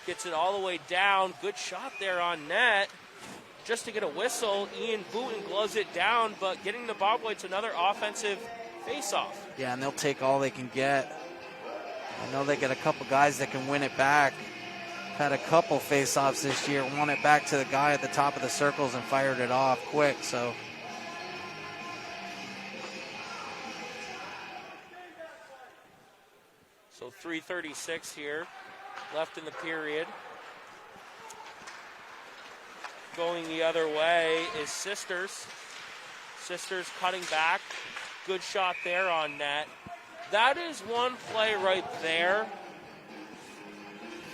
Gets it all the way down. Good shot there on net. Just to get a whistle, Ian Booten gloves it down, but getting the Bobwhites another offensive face-off. Yeah, and they'll take all they can get. I know they got a couple guys that can win it back. Had a couple face-offs this year. Won it back to the guy at the top of the circles and fired it off quick, so. So 3:36 here left in the period. Going the other way is Sisters. Sisters cutting back. Good shot there on net. That is one play right there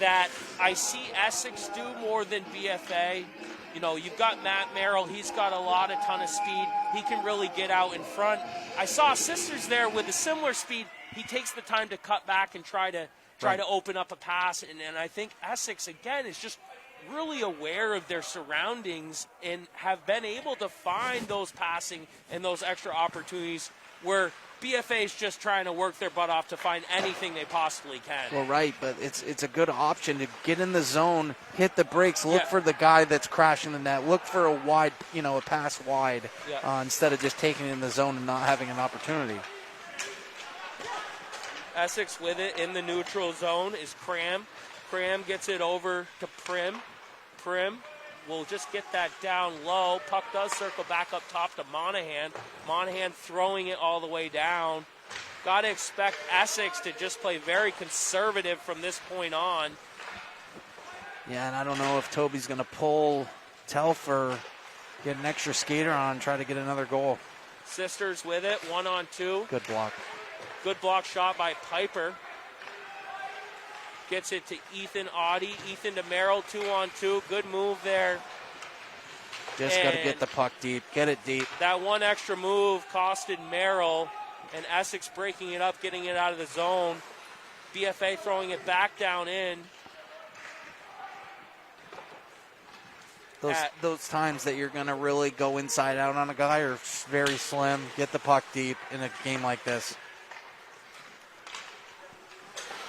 that I see Essex do more than BFA. You've got Matt Merrill. He's got a ton of speed. He can really get out in front. I saw Sisters there with a similar speed. He takes the time to cut back and try to open up a pass. And I think Essex, again, is just really aware of their surroundings and have been able to find those passing and those extra opportunities where BFA is just trying to work their butt off to find anything they possibly can. Well, right, but it's a good option to get in the zone, hit the brakes, look for the guy that's crashing the net, look for a wide, a pass wide, instead of just taking it in the zone and not having an opportunity. Essex with it in the neutral zone is Cram. Cram gets it over to Prim. Prim will just get that down low. Puck does circle back up top to Monahan. Monahan throwing it all the way down. Got to expect Essex to just play very conservative from this point on. Yeah, and I don't know if Toby's going to pull Telfer, get an extra skater on, and try to get another goal. Sisters with it, 1-on-2. Good block. Good block shot by Piper. Gets it to Ethan Audie. Ethan to Merrill, 2-on-2. Good move there. Just got to get the puck deep. Get it deep. That one extra move costed Merrill, and Essex breaking it up, getting it out of the zone. BFA throwing it back down in. Those times that you're going to really go inside out on a guy are very slim. Get the puck deep in a game like this.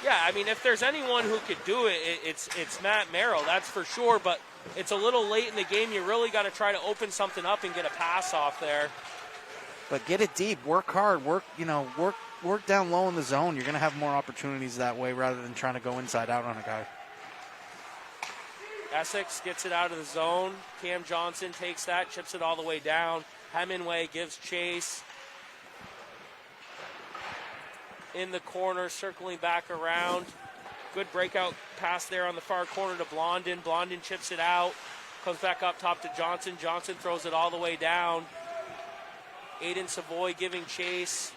Yeah, I mean, if there's anyone who could do it, it's Matt Merrill, that's for sure. But it's a little late in the game. You really got to try to open something up and get a pass off there. But get it deep. Work hard. Work down low in the zone. You're going to have more opportunities that way rather than trying to go inside out on a guy. Essex gets it out of the zone. Cam Johnson takes that, chips it all the way down. Hemingway gives chase. In the corner, circling back around. Good breakout pass there on the far corner to Blondin. Blondin chips it out. Comes back up top to Johnson. Johnson throws it all the way down. Aiden Savoy giving chase.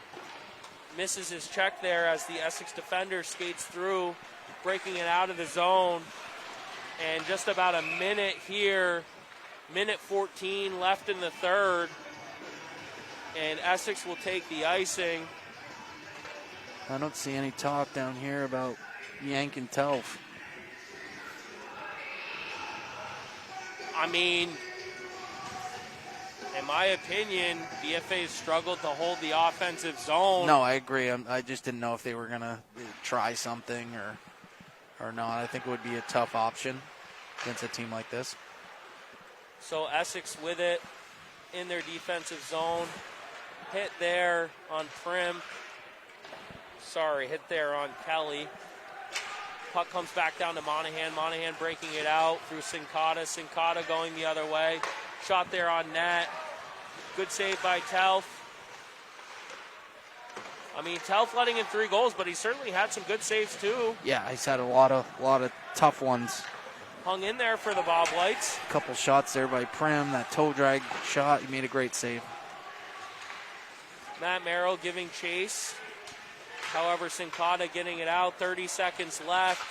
Misses his check there as the Essex defender skates through, breaking it out of the zone. And just about a minute here, minute 14 left in the third. And Essex will take the icing. I don't see any talk down here about yanking Telf. I mean, in my opinion, BFA struggled to hold the offensive zone. No, I agree. I just didn't know if they were going to try something or not. I think it would be a tough option against a team like this. So Essex with it in their defensive zone. Hit there on Prim. Sorry, hit there on Kelly. Puck comes back down to Monahan. Monahan breaking it out through Sincata. Sincata going the other way. Shot there on net. Good save by Telf. I mean, Telf letting in 3 goals, but he certainly had some good saves too. Yeah, he's had a lot of tough ones. Hung in there for the Bobwhites. A couple shots there by Prim. That toe drag shot, he made a great save. Matt Merrill giving chase. However, Sincata getting it out. 30 seconds left.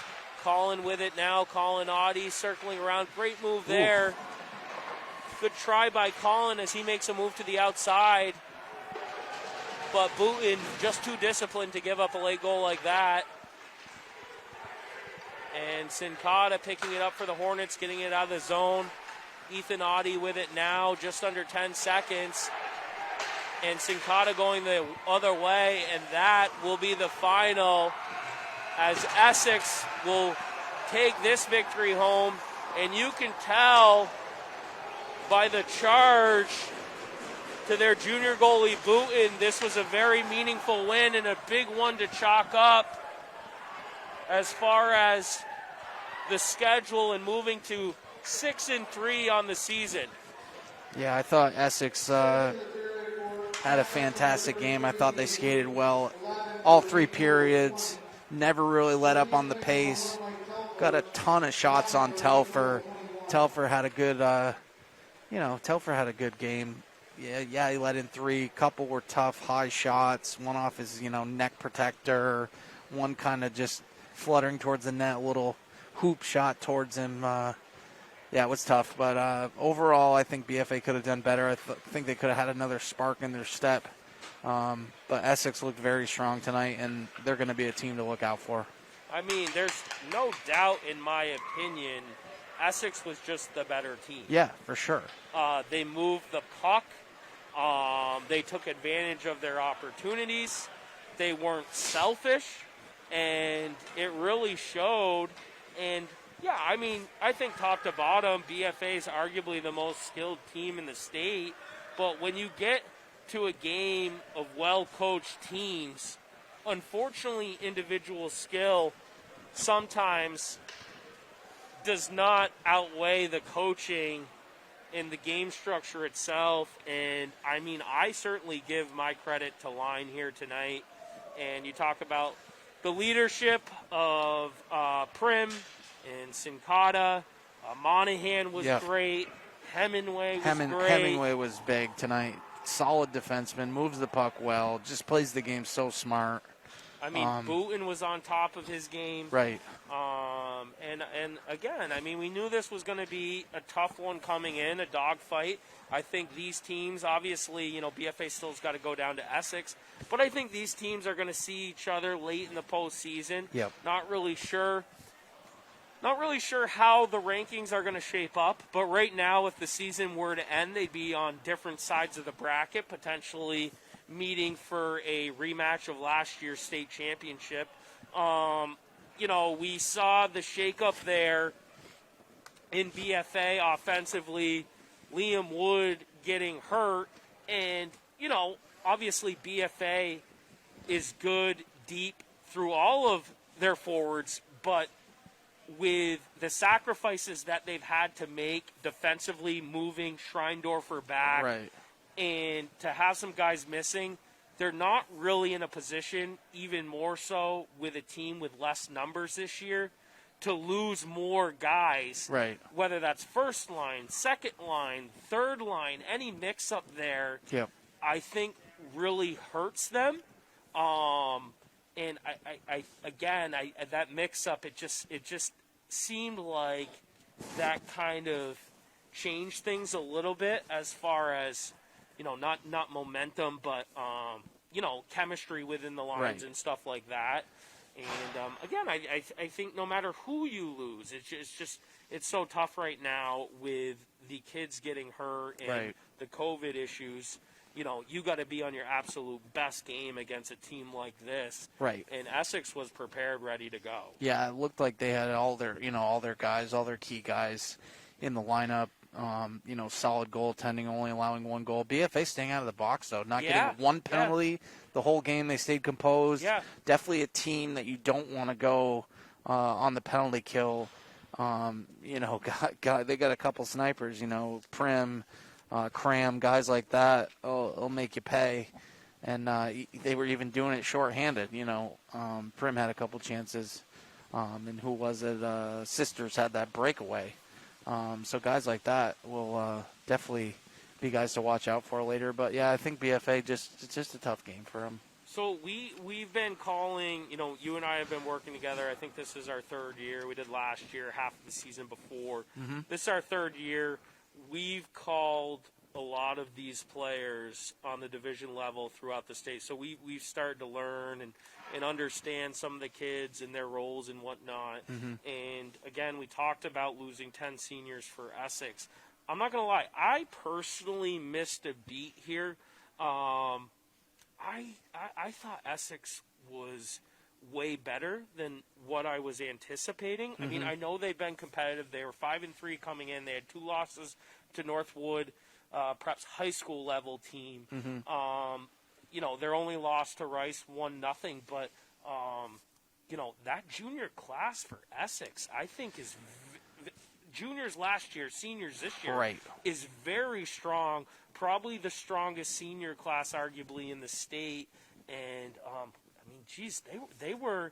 Collin with it now. Collin Audie circling around. Great move there. Ooh. Good try by Collin as he makes a move to the outside. But Booten just too disciplined to give up a late goal like that. And Sincata picking it up for the Hornets, getting it out of the zone. Ethan Audie with it now, just under 10 seconds. And Sincata going the other way, and that will be the final as Essex will take this victory home. And you can tell by the charge to their junior goalie Booten, this was a very meaningful win and a big one to chalk up as far as the schedule and moving to 6-3 on the season. Yeah, I thought Essex had a fantastic game. I thought they skated well all 3 periods. Never really let up on the pace. Got a ton of shots on Telfer. Telfer had a good, Telfer had a good game. Yeah, he let in 3. Couple were tough, high shots. One off his, neck protector. One kind of just fluttering towards the net, a little hoop shot towards him. Yeah, it was tough, but overall, I think BFA could have done better. I think they could have had another spark in their step. But Essex looked very strong tonight, and they're going to be a team to look out for. I mean, there's no doubt, in my opinion, Essex was just the better team. Yeah, for sure. They moved the puck. They took advantage of their opportunities. They weren't selfish, and it really showed. And yeah, I mean, I think top to bottom, BFA is arguably the most skilled team in the state. But when you get to a game of well-coached teams, unfortunately, individual skill sometimes does not outweigh the coaching in the game structure itself. And, I mean, I certainly give my credit to Line here tonight. And you talk about the leadership of Prim and Sincata. Monahan was great. Hemingway was great. Hemingway was big tonight. Solid defenseman, moves the puck well, just plays the game so smart. I mean, Booten was on top of his game. Right. And again, I mean, we knew this was going to be a tough one coming in, a dogfight. I think these teams, obviously, BFA still's got to go down to Essex, but I think these teams are going to see each other late in the postseason. Yep. Not really sure how the rankings are going to shape up, but right now, if the season were to end, they'd be on different sides of the bracket, potentially meeting for a rematch of last year's state championship. We saw the shakeup there in BFA offensively. Liam Wood getting hurt, and, obviously BFA is good deep through all of their forwards, but with the sacrifices that they've had to make defensively, moving Schreindorfer back, right, and to have some guys missing, they're not really in a position, even more so with a team with less numbers this year, to lose more guys. Right. Whether that's first line, second line, third line, any mix-up there, yep, I think really hurts them. And I that mix-up, it just seemed like that kind of changed things a little bit as far as, not momentum, but, chemistry within the lines Right. and stuff like that. And, again, I think no matter who you lose, it's so tough right now with the kids getting hurt and Right. the COVID issues. You got to be on your absolute best game against a team like this. Right. And Essex was prepared, ready to go. Yeah, it looked like they had all their guys, all their key guys in the lineup. Solid goaltending, only allowing one goal. BFA staying out of the box, though, not getting one penalty the whole game. They stayed composed. Yeah. Definitely a team that you don't want to go on the penalty kill. They got a couple snipers, Prim, Cram, guys like that. It'll make you pay. And they were even doing it shorthanded. Prim had a couple chances. And who was it? Sisters had that breakaway. So guys like that will definitely be guys to watch out for later. But, yeah, I think BFA it's just a tough game for them. So we've been calling, you and I have been working together. I think this is our third year. We did last year, half of the season before. Mm-hmm. This is our third year. We've called a lot of these players on the division level throughout the state. So we've started to learn and understand some of the kids and their roles and whatnot. Mm-hmm. And, again, we talked about losing 10 seniors for Essex. I'm not going to lie. I personally missed a beat here. I thought Essex was way better than what I was anticipating. Mm-hmm. I mean, I know they've been competitive. They were 5-3 coming in. They had 2 losses to Northwood, perhaps high school level team. Mm-hmm. Their only loss to Rice 1-0, but that junior class for Essex, I think is juniors last year, seniors this year, Right. is very strong. Probably the strongest senior class, arguably, in the state. And, they were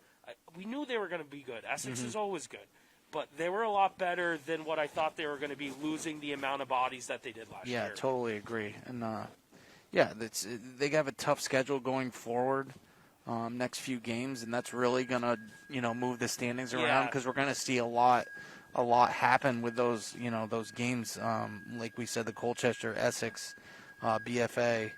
we knew they were going to be good. Essex is always good. But they were a lot better than what I thought they were going to be, losing the amount of bodies that they did last year. Yeah, totally agree. And, they have a tough schedule going forward next few games, and that's really going to, move the standings around because we're going to see a lot happen with those games. Like we said, the Colchester, Essex, BFA.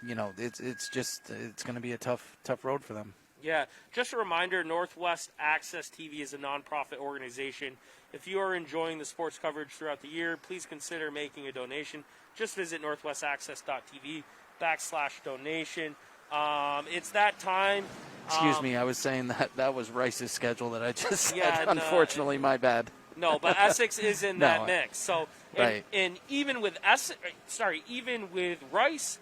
It's going to be a tough road for them. Yeah, just a reminder, Northwest Access TV is a nonprofit organization. If you are enjoying the sports coverage throughout the year, please consider making a donation. Just visit northwestaccess.tv/donation. It's that time. Excuse me, I was saying that was Rice's schedule that I just said. Yeah, Unfortunately, my bad. No, but Essex is in that mix. So, right. And even with Rice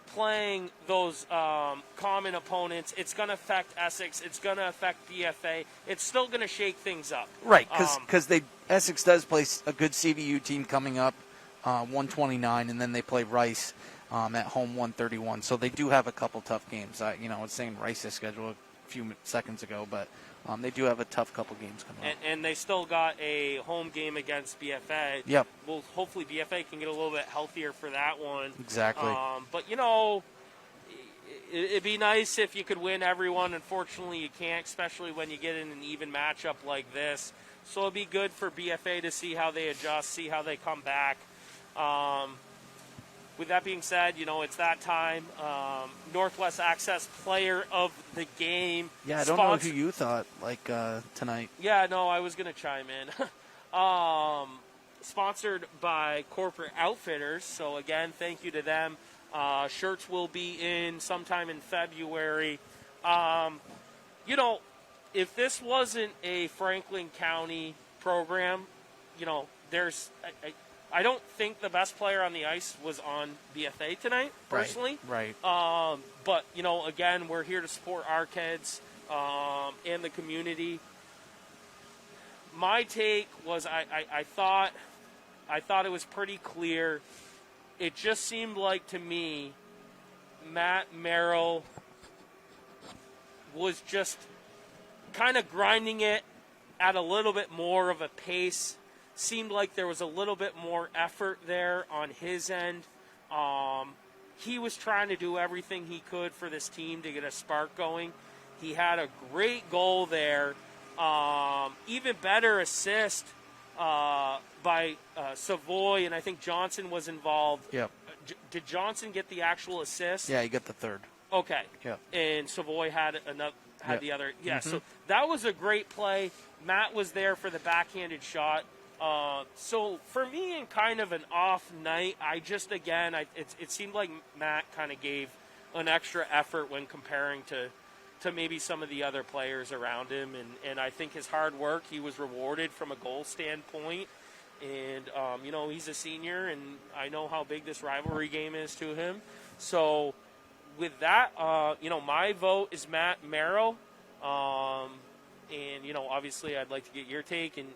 playing those common opponents, it's going to affect Essex. It's going to affect BFA. It's still going to shake things up. Right, because Essex does play a good CVU team coming up, 129, and then they play Rice at home 131. So they do have a couple tough games. I was saying Rice's schedule a few seconds ago, but they do have a tough couple games coming up. And they still got a home game against BFA. Yep. Well, hopefully BFA can get a little bit healthier for that one. Exactly. But, it'd be nice if you could win everyone. Unfortunately, you can't, especially when you get in an even matchup like this. So it'd be good for BFA to see how they adjust, see how they come back. With that being said, it's that time. Northwest Access Player of the Game. Yeah, I don't know who you thought, tonight. Yeah, no, I was going to chime in. Sponsored by Corporate Outfitters. So, again, thank you to them. Shirts will be in sometime in February. If this wasn't a Franklin County program, there's... I don't think the best player on the ice was on BFA tonight, personally. Right. But, again, we're here to support our kids and the community. My take was I thought it was pretty clear. It just seemed like to me Matt Merrill was just kind of grinding it at a little bit more of a pace. Seemed like there was a little bit more effort there on his end. He was trying to do everything he could for this team to get a spark going. He had a great goal there Even better assist by Savoy, and I think Johnson was involved. Yep. Did Johnson get the actual assist? Yeah, he got the third. Okay. Yep. And Savoy had Yep. the other. Yeah, Mm-hmm. so that was a great play. Matt was there for the backhanded shot. So for me, in kind of an off night, it seemed like Matt kind of gave an extra effort when comparing to maybe some of the other players around him. And I think his hard work, he was rewarded from a goal standpoint. And, he's a senior, and I know how big this rivalry game is to him. So with that, my vote is Matt Merrill. And, obviously I'd like to get your take, and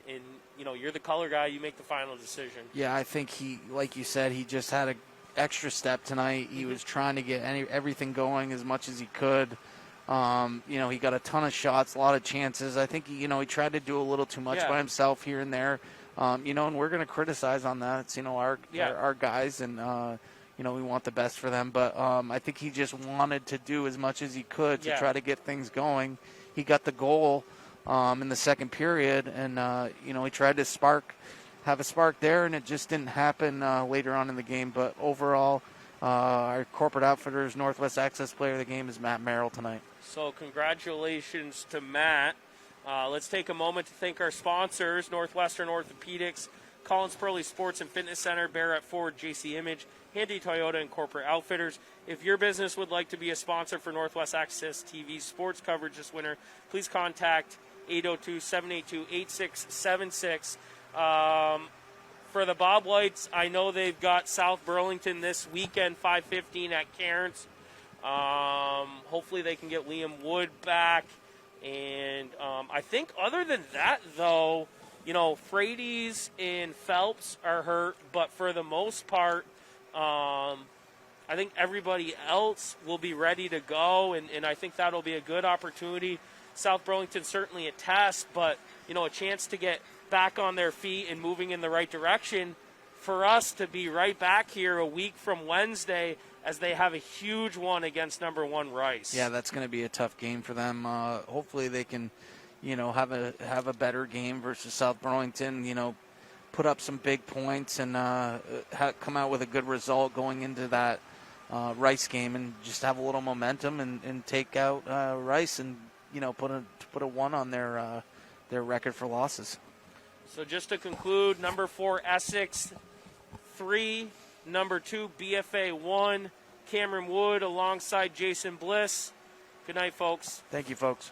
you're the color guy. You make the final decision. Yeah, I think he, like you said, he just had an extra step tonight. He was trying to get everything going as much as he could. He got a ton of shots, a lot of chances. I think, he tried to do a little too much by himself here and there. And we're going to criticize on that. It's, our guys, and, we want the best for them. But I think he just wanted to do as much as he could to try to get things going. He got the goal in the second period, and, he tried to have a spark there, and it just didn't happen later on in the game. But overall, our corporate outfitters Northwest Access player of the game is Matt Merrill tonight. So congratulations to Matt. Let's take a moment to thank our sponsors: Northwestern Orthopedics, Collins Perley Sports and Fitness Center, Barrett Ford, JC Image, Handy Toyota, and Corporate Outfitters. If your business would like to be a sponsor for Northwest Access TV sports coverage this winter, please contact 802-782-8676. For the Bobwhites, I know they've got South Burlington this weekend, 5:15 at Cairns. Hopefully they can get Liam Wood back. And I think other than that, though, Frady's and Phelps are hurt. But for the most part, I think everybody else will be ready to go. And I think that'll be a good opportunity. South Burlington certainly a test, but, a chance to get back on their feet and moving in the right direction for us to be right back here a week from Wednesday as they have a huge one against number 1 Rice. Yeah, that's going to be a tough game for them. Hopefully they can, have a better game versus South Burlington, put up some big points and come out with a good result going into that Rice game, and just have a little momentum and take out Rice and, put a 1 on their record for losses. So just to conclude, number 4, Essex 3, number 2, BFA 1, Cameron Wood alongside Jason Bliss. Good night, folks. Thank you, folks.